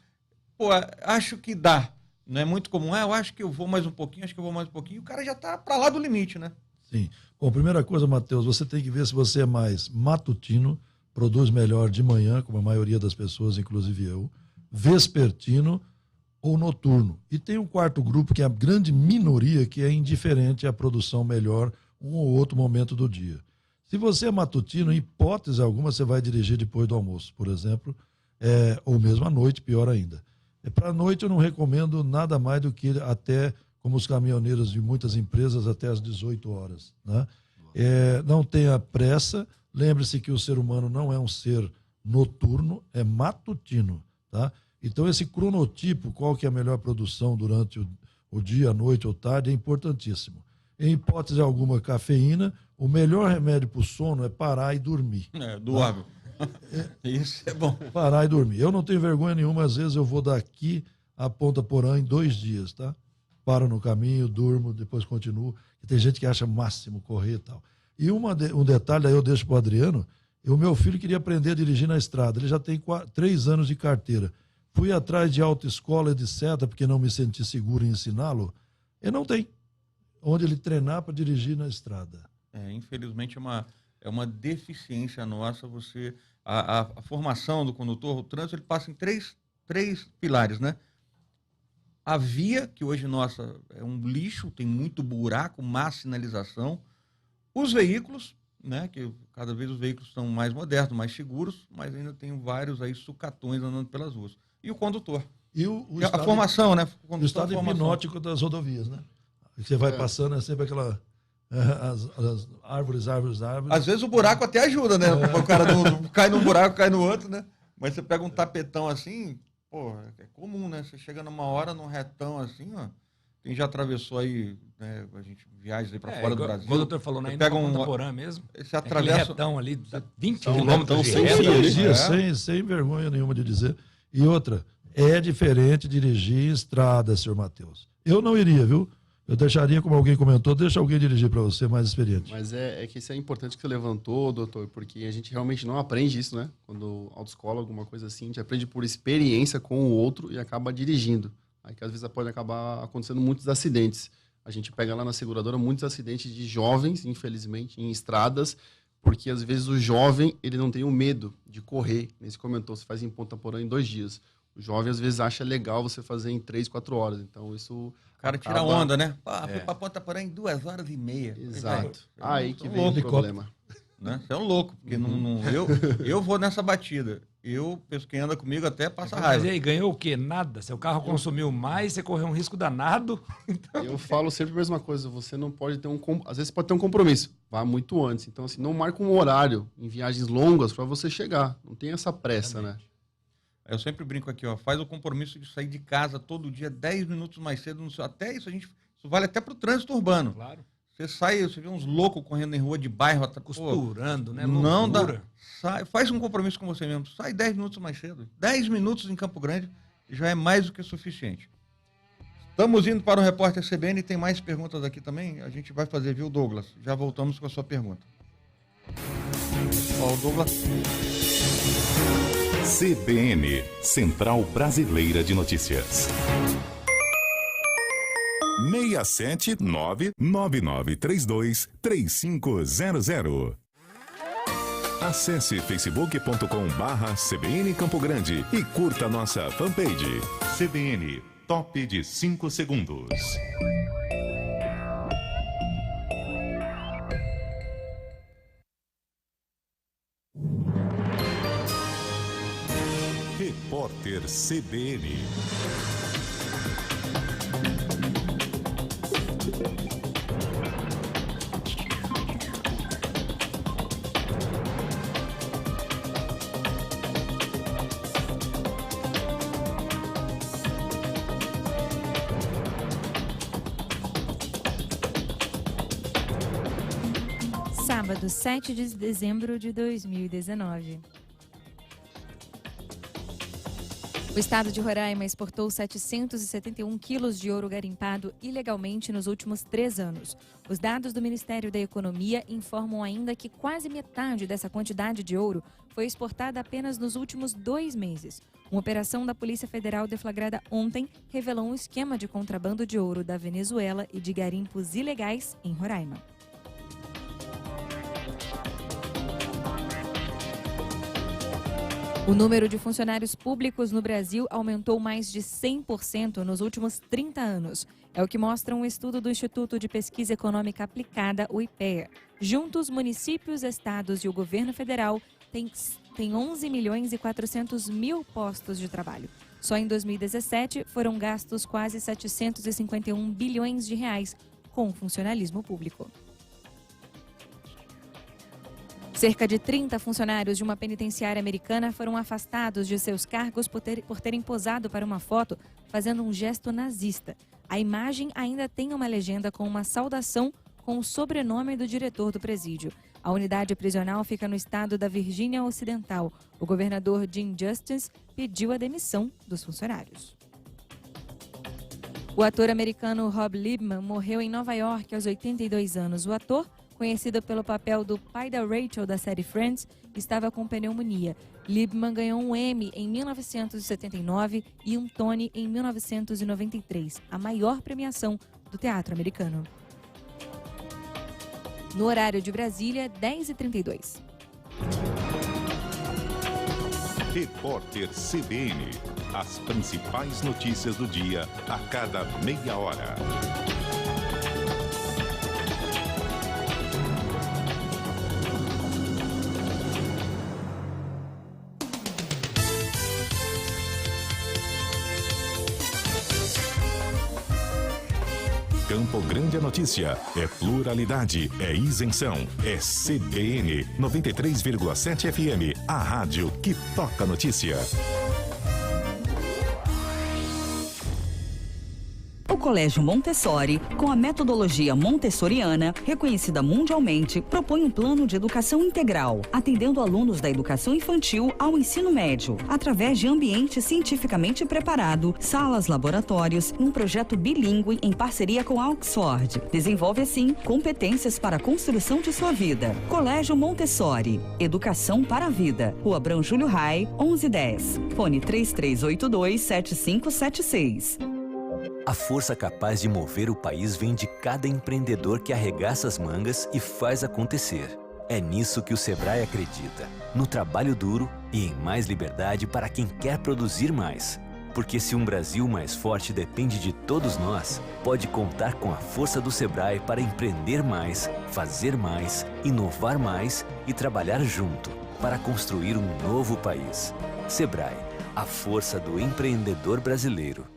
Speaker 1: Pô, acho que dá. Não é muito comum. Eu acho que eu vou mais um pouquinho, acho que eu vou mais um pouquinho. O cara já está para lá do limite, né?
Speaker 3: Sim. Bom, primeira coisa, Matheus, você tem que ver se você é mais matutino, produz melhor de manhã, como a maioria das pessoas, inclusive eu, vespertino ou noturno. E tem um quarto grupo, que é a grande minoria, que é indiferente à produção melhor um ou outro momento do dia. Se você é matutino, em hipótese alguma, você vai dirigir depois do almoço, por exemplo, ou mesmo à noite, pior ainda. Para a noite eu não recomendo nada mais do que até, como os caminhoneiros de muitas empresas, até às 18 horas. Né? Não tenha pressa, lembre-se que o ser humano não é um ser noturno, é matutino. Tá? Então esse cronotipo, qual que é a melhor produção durante o dia, a noite ou tarde, é importantíssimo. Em hipótese alguma, cafeína, o melhor remédio para o sono é parar e dormir.
Speaker 1: Dorme. Isso é bom.
Speaker 3: Parar e dormir. Eu não tenho vergonha nenhuma, às vezes eu vou daqui a Ponta Porã em 2 dias, tá? Paro no caminho, durmo, depois continuo. E tem gente que acha máximo correr e tal. E um detalhe, aí eu deixo para o Adriano, o meu filho queria aprender a dirigir na estrada, ele já tem 3 anos de carteira. Fui atrás de autoescola, etc., porque não me senti seguro em ensiná-lo, e não tem onde ele treinar para dirigir na estrada.
Speaker 1: Infelizmente é uma deficiência nossa. A formação do condutor, o trânsito, ele passa em três pilares, né? A via, que hoje, nossa, é um lixo, tem muito buraco, má sinalização. Os veículos, né? Que cada vez os veículos são mais modernos, mais seguros, mas ainda tem vários aí sucatões andando pelas ruas. E o condutor.
Speaker 3: E
Speaker 1: a formação, né?
Speaker 3: O estado hipnótico das rodovias, né? Você vai passando, é sempre aquela... As árvores.
Speaker 1: Às vezes o buraco até ajuda, né? O cara cai num buraco, cai no outro, né? Mas você pega um tapetão assim, pô, é comum, né? Você chega numa hora num retão assim, ó. Quem já atravessou aí, né? A gente viaja aí pra fora do Brasil.
Speaker 2: O doutor falou, né? Pega um Porã mesmo.
Speaker 1: Você atravessa...
Speaker 2: Aquele retão ali, 20 quilômetros de
Speaker 3: reto. Sem vergonha nenhuma de dizer. E outra, É diferente dirigir em estrada, senhor Matheus. Eu não iria, viu? Eu deixaria, como alguém comentou, deixa alguém dirigir para você mais experiente.
Speaker 4: Mas é que isso é importante que você levantou, doutor, porque a gente realmente não aprende isso, né? Quando autoescola, alguma coisa assim, a gente aprende por experiência com o outro e acaba dirigindo. Aí que às vezes pode acabar acontecendo muitos acidentes. A gente pega lá na seguradora muitos acidentes de jovens, infelizmente, em estradas, porque às vezes o jovem, ele não tem o medo de correr. Nesse comentou, você faz em Ponta Porã em 2 dias. O jovem às vezes acha legal você fazer em 3, 4 horas. Então isso...
Speaker 1: O cara tira onda, né? Fui pra Ponta Porã em 2h30.
Speaker 4: Exato. Aí que vem o problema.
Speaker 1: Né? Você é um louco, porque eu vou nessa batida. Quem anda comigo até passa raiva.
Speaker 2: Mas aí, ganhou o quê? Nada. Seu carro consumiu mais, você correu um risco danado.
Speaker 4: Então... Eu falo sempre a mesma coisa, você não pode ter às vezes pode ter um compromisso, vá muito antes. Então, assim, não marca um horário em viagens longas para você chegar. Não tem essa pressa, né?
Speaker 1: Eu sempre brinco aqui, ó, faz o compromisso de sair de casa todo dia 10 minutos mais cedo. Até isso, isso vale até pro trânsito urbano.
Speaker 2: Claro.
Speaker 1: Você vê uns loucos correndo em rua de bairro.
Speaker 2: Costurando, né?
Speaker 1: Não dá. Faz um compromisso com você mesmo. Sai 10 minutos mais cedo. 10 minutos em Campo Grande já é mais do que suficiente. Estamos indo para o Repórter CBN. Tem mais perguntas aqui também. A gente vai fazer, viu, Douglas? Já voltamos com a sua pergunta. Ó, o Douglas...
Speaker 6: CBN, Central Brasileira de Notícias. 679-9932-3500. Acesse facebook.com/CBN Campo Grande e curta nossa fanpage. CBN, top de 5 segundos. Repórter CBN.
Speaker 7: Sábado, 7 de dezembro de 2019. O estado de Roraima exportou 771 quilos de ouro garimpado ilegalmente nos últimos 3 anos. Os dados do Ministério da Economia informam ainda que quase metade dessa quantidade de ouro foi exportada apenas nos últimos 2 meses. Uma operação da Polícia Federal deflagrada ontem revelou um esquema de contrabando de ouro da Venezuela e de garimpos ilegais em Roraima. O número de funcionários públicos no Brasil aumentou mais de 100% nos últimos 30 anos. É o que mostra um estudo do Instituto de Pesquisa Econômica Aplicada, o IPEA. Juntos, municípios, estados e o governo federal têm 11 milhões e 400 mil postos de trabalho. Só em 2017 foram gastos quase 751 bilhões de reais com o funcionalismo público. Cerca de 30 funcionários de uma penitenciária americana foram afastados de seus cargos por terem posado para uma foto fazendo um gesto nazista. A imagem ainda tem uma legenda com uma saudação com o sobrenome do diretor do presídio. A unidade prisional fica no estado da Virgínia Ocidental. O governador Jim Justice pediu a demissão dos funcionários. O ator americano Rob Liebman morreu em Nova York aos 82 anos. O ator, conhecido pelo papel do pai da Rachel da série Friends, estava com pneumonia. Liebman ganhou um Emmy em 1979 e um Tony em 1993, a maior premiação do teatro americano. No horário de Brasília, 10h32.
Speaker 6: Repórter CBN. As principais notícias do dia a cada meia hora. Campo Grande é notícia, é pluralidade, é isenção, é CBN 93,7 FM, a rádio que toca
Speaker 9: O Colégio Montessori, com a metodologia montessoriana, reconhecida mundialmente, propõe um plano de educação integral, atendendo alunos da educação infantil ao ensino médio, através de ambiente cientificamente preparado, salas laboratórios, um projeto bilíngue em parceria com a Oxford. Desenvolve, assim, competências para a construção de sua vida. Colégio Montessori, Educação para a Vida. Rua Abrão Júlio Rai, 1110. Fone 3382-7576.
Speaker 8: A força capaz de mover o país vem de cada empreendedor que arregaça as mangas e faz acontecer. É nisso que o Sebrae acredita, no trabalho duro e em mais liberdade para quem quer produzir mais. Porque se um Brasil mais forte depende de todos nós, pode contar com a força do Sebrae para empreender mais, fazer mais, inovar mais e trabalhar junto para construir um novo país. Sebrae, a força do empreendedor brasileiro.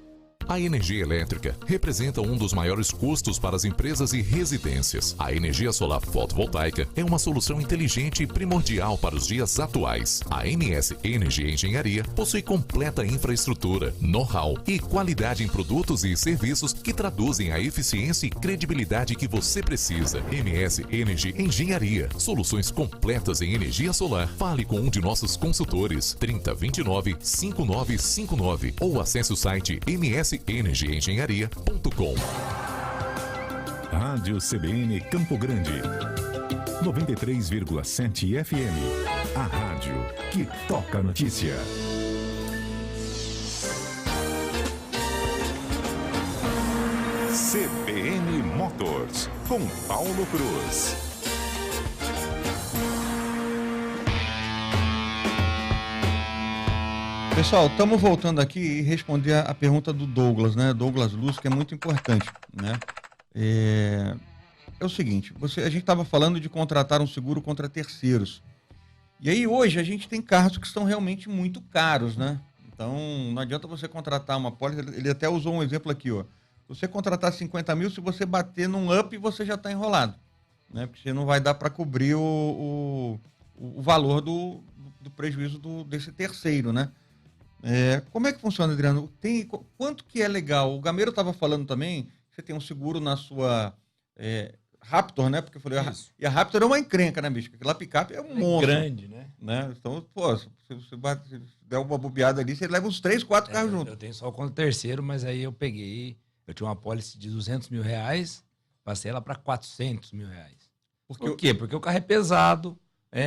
Speaker 6: A energia elétrica representa um dos maiores custos para as empresas e residências. A energia solar fotovoltaica é uma solução inteligente e primordial para os dias atuais. A MS Energy Engenharia possui completa infraestrutura, know-how e qualidade em produtos e serviços que traduzem a eficiência e credibilidade que você precisa. MS Energy Engenharia, soluções completas em energia solar. Fale com um de nossos consultores, 3029-5959, ou acesse o site msenergiaengenharia.com. Rádio CBN Campo Grande, 93,7 FM. A rádio que toca a notícia. CBN Motors, com Paulo Cruz.
Speaker 1: Pessoal, estamos voltando aqui e responder a pergunta do Douglas, né? Douglas Luz, que é muito importante, né? É o seguinte, a gente estava falando de contratar um seguro contra terceiros. E aí hoje a gente tem carros que estão realmente muito caros, né? Então não adianta você contratar uma pólice, ele até usou um exemplo aqui, ó. Você contratar 50 mil, se você bater num up, você já está enrolado, né? Porque você não vai dar para cobrir o valor do prejuízo desse terceiro, né? Como é que funciona, Adriano? Quanto que é legal? O Gameiro estava falando também, você tem um seguro na sua Raptor, né? Porque eu falei, e a Raptor é uma encrenca, né, bicho? Aquela picape é um monstro.
Speaker 2: Grande, né?
Speaker 1: Então, pô, se você der uma bobeada ali, você leva uns 3, 4 carros juntos.
Speaker 2: Eu tenho só o contra terceiro, mas aí eu tinha uma pólice de R$200 mil, passei ela para R$400 mil. Por quê? Porque o carro é pesado,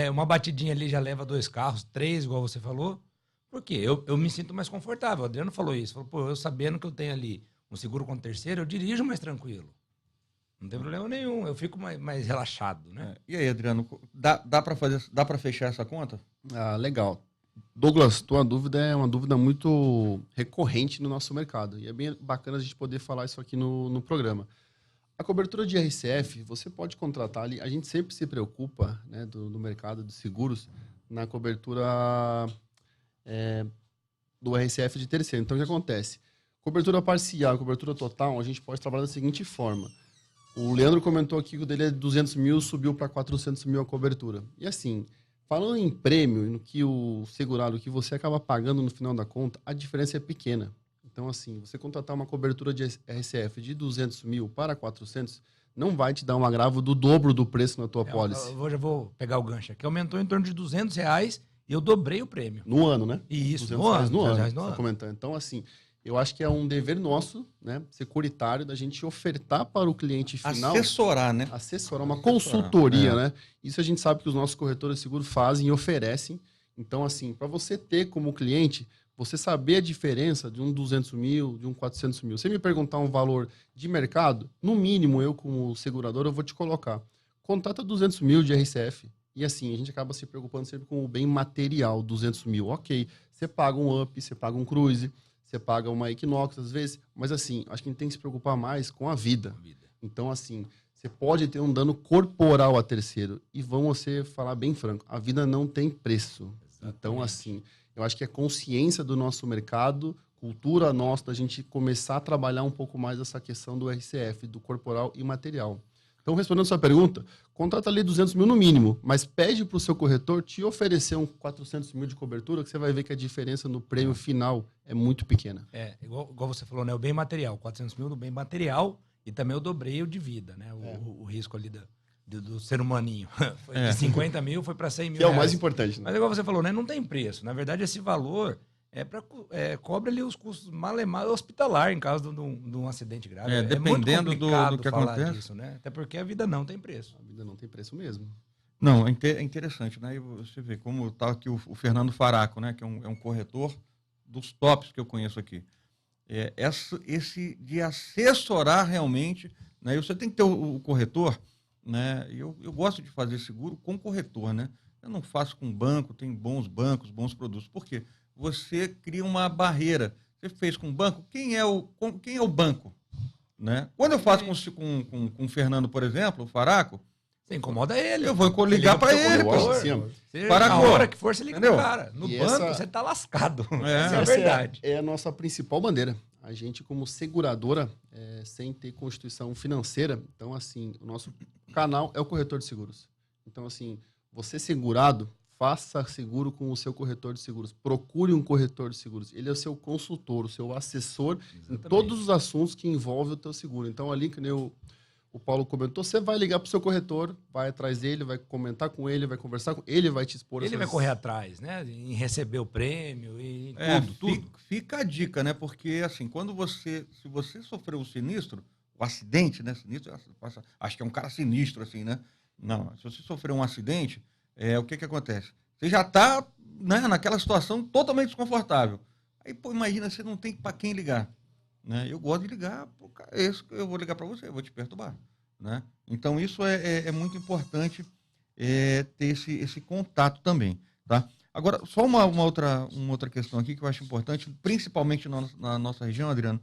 Speaker 2: uma batidinha ali já leva 2 carros, 3, igual você falou. Por quê? Eu me sinto mais confortável. O Adriano falou isso. Falou, pô, eu sabendo que eu tenho ali um seguro contra terceiro, eu dirijo mais tranquilo. Não tem problema nenhum. Eu fico mais relaxado, né?
Speaker 1: E aí, Adriano, dá para fechar essa conta?
Speaker 4: Ah, legal. Douglas, tua dúvida é uma dúvida muito recorrente no nosso mercado. E é bem bacana a gente poder falar isso aqui no programa. A cobertura de RCF, você pode contratar ali. A gente sempre se preocupa, né, do mercado de seguros na cobertura do RCF de terceiro. Então, o que acontece? Cobertura parcial, cobertura total, a gente pode trabalhar da seguinte forma. O Leandro comentou aqui que o dele é 200 mil, subiu para 400 mil a cobertura. E assim, falando em prêmio, no que o segurado, o que você acaba pagando no final da conta, a diferença é pequena. Então, assim, você contratar uma cobertura de RCF de 200 mil para 400, não vai te dar um agravo do dobro do preço na tua pólice.
Speaker 2: Eu já vou pegar o gancho aqui. Aumentou em torno de R$200 e eu dobrei o prêmio.
Speaker 4: No ano, né?
Speaker 2: Isso,
Speaker 4: no ano.
Speaker 2: R$200 no ano.
Speaker 4: Comentando. Então, assim, eu acho que é um dever nosso, né, securitário, da gente ofertar para o cliente final...
Speaker 1: Assessorar, né?
Speaker 4: Assessorar, uma consultoria, né? Isso a gente sabe que os nossos corretores de seguro fazem e oferecem. Então, assim, para você ter como cliente, você saber a diferença de um 200 mil, de um 400 mil. Se me perguntar um valor de mercado, no mínimo, eu como segurador, eu vou te colocar. Contrata 200 mil de RCF. E assim, a gente acaba se preocupando sempre com o bem material, 200 mil. Ok, você paga um Up, você paga um Cruise, você paga uma Equinox às vezes, mas assim, acho que a gente tem que se preocupar mais com a vida. Então, assim, você pode ter um dano corporal a terceiro. E vamos você falar bem franco, a vida não tem preço. Exatamente. Então, assim, eu acho que é consciência do nosso mercado, cultura nossa, da gente começar a trabalhar um pouco mais essa questão do RCF, do corporal e material. Então, respondendo a sua pergunta, contrata ali 200 mil no mínimo, mas pede para o seu corretor te oferecer um 400 mil de cobertura, que você vai ver que a diferença no prêmio final é muito pequena.
Speaker 2: Igual você falou, né? O bem material, 400 mil do bem material e também eu dobrei o de vida, né? O risco ali do ser humaninho. Foi de 50 mil, foi para 100 mil
Speaker 4: Que é o mais importante. Né?
Speaker 2: Mas igual você falou, né? Não tem preço. Na verdade, esse valor cobre ali os custos hospitalar em caso de um acidente grave.
Speaker 1: Dependendo
Speaker 2: muito
Speaker 1: do que
Speaker 2: falar
Speaker 1: acontece.
Speaker 2: Disso, né? Até porque a vida não tem preço.
Speaker 4: A vida não tem preço mesmo.
Speaker 1: Não, é interessante, né? E você vê como está aqui o Fernando Faraco, né? Que é um corretor dos tops que eu conheço aqui. Esse de assessorar realmente, né? E você tem que ter o corretor, né? Eu gosto de fazer seguro com corretor, né? Eu não faço com banco, tem bons bancos, bons produtos. Por quê? Você cria uma barreira. Você fez com o banco, quem é o banco? Né? Quando eu faço com o Fernando, por exemplo, o Faraco,
Speaker 2: você incomoda ele.
Speaker 1: Eu vou ligar para ele.
Speaker 2: Na hora que for, você liga pro cara. No
Speaker 4: e
Speaker 2: banco, você tá lascado. Essa é a verdade.
Speaker 4: É a nossa principal bandeira. A gente, como seguradora, sem ter constituição financeira, então, assim, o nosso canal é o corretor de seguros. Então, assim, você segurado, faça seguro com o seu corretor de seguros. Procure um corretor de seguros. Ele é o seu consultor, o seu assessor em todos os assuntos que envolvem o teu seguro. Então, ali, que nem o Paulo comentou, você vai ligar para o seu corretor, vai atrás dele, vai comentar com ele, vai conversar com ele, vai te expor.
Speaker 2: Ele vai correr atrás, né? Em receber o prêmio e tudo.
Speaker 1: Fica a dica, né? Porque, assim, se você sofreu um sinistro, o acidente, né? Sinistro, acho que é um cara sinistro, assim, né? Não, se você sofreu um acidente, o que acontece? Você já está, né, naquela situação totalmente desconfortável. Aí, imagina, você não tem para quem ligar. Né? Eu gosto de ligar, eu vou ligar para você, eu vou te perturbar. Né? Então, isso é muito importante ter esse contato também. Tá? Agora, só uma outra questão aqui que eu acho importante, principalmente na nossa região, Adriano,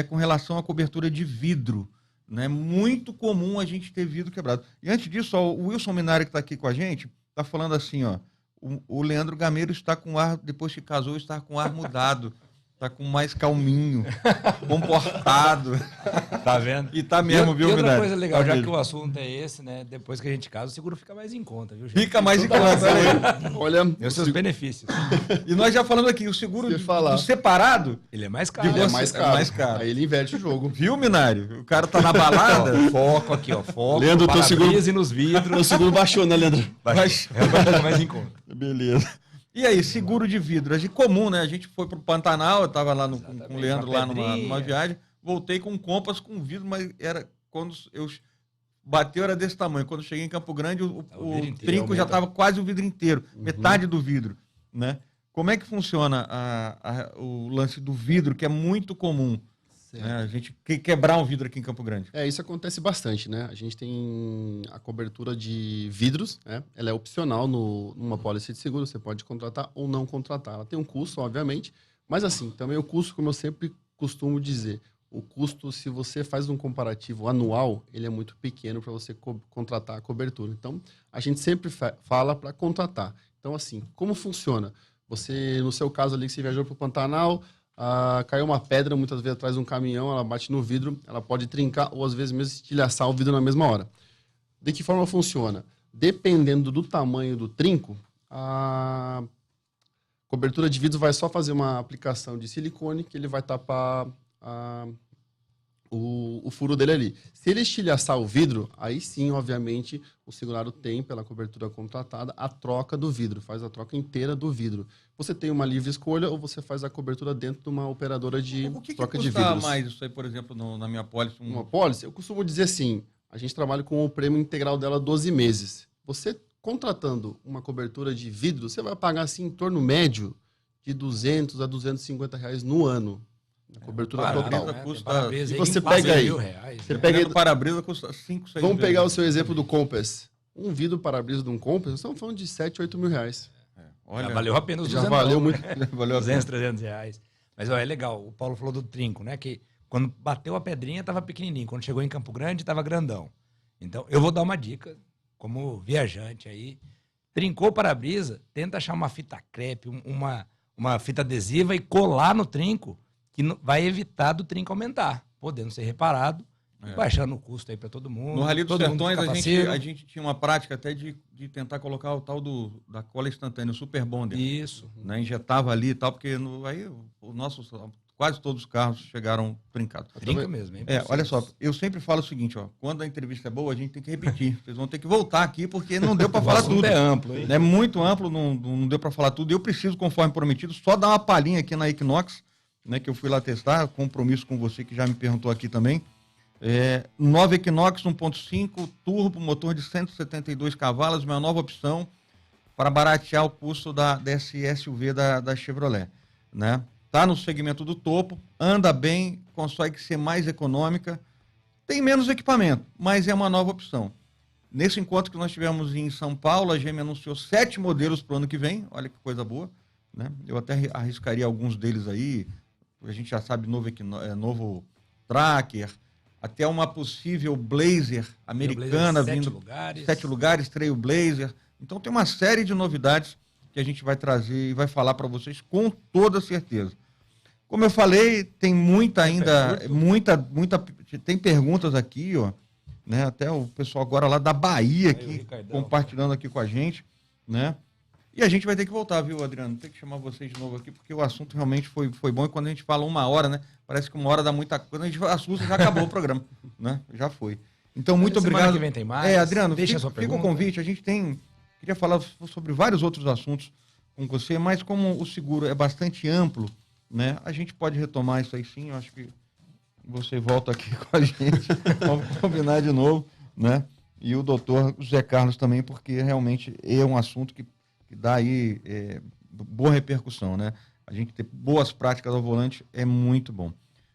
Speaker 1: com relação à cobertura de vidro. É muito comum a gente ter vidro quebrado. E antes disso, o Wilson Minari, que está aqui com a gente, está falando assim, ó, o Leandro Gameiro está com ar, depois que casou, está com ar mudado. Tá com mais calminho, comportado.
Speaker 2: Tá vendo?
Speaker 1: E tá mesmo, viu,
Speaker 2: Minari?
Speaker 1: Minari?
Speaker 2: Outra coisa legal, já que o assunto é esse, né? Depois que a gente casa, o seguro fica mais em conta, viu, gente?
Speaker 1: Fica mais em conta,
Speaker 4: olha.
Speaker 2: Tem os seus benefícios.
Speaker 1: E nós já falamos aqui, o seguro do separado...
Speaker 2: Ele é mais caro.
Speaker 4: Ele é mais caro. Aí ele inverte o jogo.
Speaker 1: Viu, Minari? O cara tá na balada.
Speaker 2: Foco aqui, ó. Foco,
Speaker 4: Leandro, teu seguro
Speaker 2: e nos vidros.
Speaker 4: O seguro baixou, né, Leandro?
Speaker 2: Baixou. Mais em conta.
Speaker 1: Beleza. E aí, seguro de vidro? É comum, né? A gente foi pro Pantanal, eu tava lá com o Leandro lá numa viagem, voltei com um Compass com vidro, mas era quando eu bateu era desse tamanho. Quando cheguei em Campo Grande, o trinco já tava quase o vidro inteiro, metade do vidro, né? Como é que funciona o lance do vidro, que é muito comum? A gente quebrar um vidro aqui em Campo Grande.
Speaker 4: Isso acontece bastante, né? A gente tem a cobertura de vidros, né? Ela é opcional numa pólice de seguro, você pode contratar ou não contratar. Ela tem um custo, obviamente, mas assim, também o custo, como eu sempre costumo dizer, o custo, se você faz um comparativo anual, ele é muito pequeno para você contratar a cobertura. Então, a gente sempre fala para contratar. Então, assim, como funciona? Você, no seu caso ali, que você viajou para o Pantanal, caiu uma pedra, muitas vezes atrás de um caminhão, ela bate no vidro, ela pode trincar ou às vezes mesmo estilhaçar o vidro na mesma hora. De que forma funciona? Dependendo do tamanho do trinco, a cobertura de vidro vai só fazer uma aplicação de silicone que ele vai tapar o furo dele ali. Se ele estilhaçar o vidro, aí sim, obviamente, o segurado tem, pela cobertura contratada, a troca do vidro, faz a troca inteira do vidro. Você tem uma livre escolha ou você faz a cobertura dentro de uma operadora de troca de vidros.
Speaker 1: O que custa mais isso aí, por exemplo, na minha pólice?
Speaker 4: Uma pólice, eu costumo dizer assim, a gente trabalha com o prêmio integral dela 12 meses. Você contratando uma cobertura de vidro, você vai pagar assim em torno médio de R$200 a R$250 no ano. A cobertura total.
Speaker 1: E
Speaker 4: você pega aí.
Speaker 1: Você pega aí, o para-brisa custa 5, 6
Speaker 4: Vamos pegar o seu exemplo do Compass. Um vidro para-brisa de um Compass, nós estamos falando de 7, 8 mil reais.
Speaker 2: Olha, já valeu a pena os
Speaker 4: já valeu muito.
Speaker 2: Valeu 200, 300 reais. Mas é legal, o Paulo falou do trinco, né? Que quando bateu a pedrinha estava pequenininho, quando chegou em Campo Grande estava grandão. Então, eu vou dar uma dica, como viajante aí. Trincou o para-brisa, tenta achar uma fita crepe, uma fita adesiva e colar no trinco, que vai evitar do trinco aumentar, podendo ser reparado Baixando o custo aí para todo mundo.
Speaker 1: No Rally dos
Speaker 2: todo mundo
Speaker 1: Sertões,
Speaker 2: fica
Speaker 1: a gente tinha uma prática até de tentar colocar o tal da cola instantânea, o Super Bonder.
Speaker 2: Isso.
Speaker 1: Né? Injetava ali e tal, porque aí quase todos os carros chegaram trincados.
Speaker 2: Trinca mesmo, hein?
Speaker 1: Olha só, eu sempre falo o seguinte, ó, quando a entrevista é boa, a gente tem que repetir. Vocês vão ter que voltar aqui, porque não deu para falar tudo.
Speaker 2: É amplo, hein?
Speaker 1: É muito amplo, não deu para falar tudo. Eu preciso, conforme prometido, só dar uma palhinha aqui na Equinox, né, que eu fui lá testar, compromisso com você, que já me perguntou aqui também. Nova Equinox 1.5 turbo, motor de 172 cavalos, uma nova opção para baratear o custo desse SUV da Chevrolet, né? Tá no segmento do topo, anda bem, consegue ser mais econômica, tem menos equipamento, mas é uma nova opção. Nesse encontro que nós tivemos em São Paulo, a GM anunciou 7 modelos para o ano que vem, olha que coisa boa, né? Eu até arriscaria alguns deles aí, a gente já sabe, novo Tracker, até uma possível Blazer americana vindo. 7 lugares, Trailblazer. Então tem uma série de novidades que a gente vai trazer e vai falar para vocês com toda certeza. Como eu falei, tem muita tem perguntas aqui, ó, né? Até o pessoal agora lá da Bahia aqui, compartilhando aqui com a gente, né? E a gente vai ter que voltar, viu, Adriano? Tem que chamar vocês de novo aqui, porque o assunto realmente foi bom. E quando a gente fala 1 hora, né? Parece que 1 hora dá muita coisa. A gente assusta, já acabou o programa, né? Já foi. Então, muito obrigado.
Speaker 2: Semana que vem tem mais.
Speaker 1: Adriano,
Speaker 2: deixa a sua pergunta.
Speaker 1: Fica o convite. A gente queria falar sobre vários outros assuntos com você, mas como o seguro é bastante amplo, né? A gente pode retomar isso aí sim. Eu acho que você volta aqui com a gente. Vamos combinar de novo, né? E o doutor José Carlos também, porque realmente é um assunto que dá aí boa repercussão, né? A gente ter boas práticas ao volante é muito bom.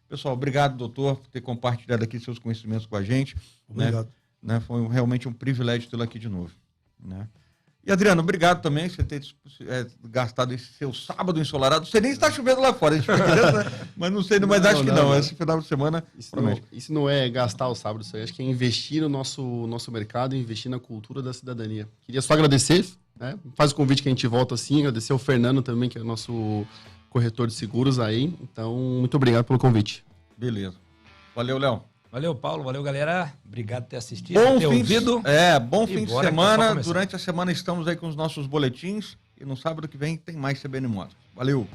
Speaker 1: Pessoal, obrigado, doutor, por ter compartilhado aqui seus conhecimentos com a gente.
Speaker 3: Obrigado.
Speaker 1: Né? Foi realmente um privilégio tê-lo aqui de novo, né? E, Adriano, obrigado também por você ter gastado esse seu sábado ensolarado. Você nem está chovendo lá fora, a gente fica querendo, né? Mas não sei, mas acho que não. Esse final de semana...
Speaker 4: Isso não é gastar o sábado, isso aí acho que é investir no nosso mercado e investir na cultura da cidadania. Queria só agradecer, né? Faz o convite que a gente volta assim, agradecer ao Fernando também, que é o nosso corretor de seguros aí. Então, muito obrigado pelo convite.
Speaker 1: Beleza. Valeu, Léo.
Speaker 2: Valeu, Paulo. Valeu, galera. Obrigado por ter assistido,
Speaker 1: Bom
Speaker 2: ter ouvido.
Speaker 1: Bom fim de semana. Durante a semana estamos aí com os nossos boletins. E no sábado que vem tem mais CBN Motos. Valeu.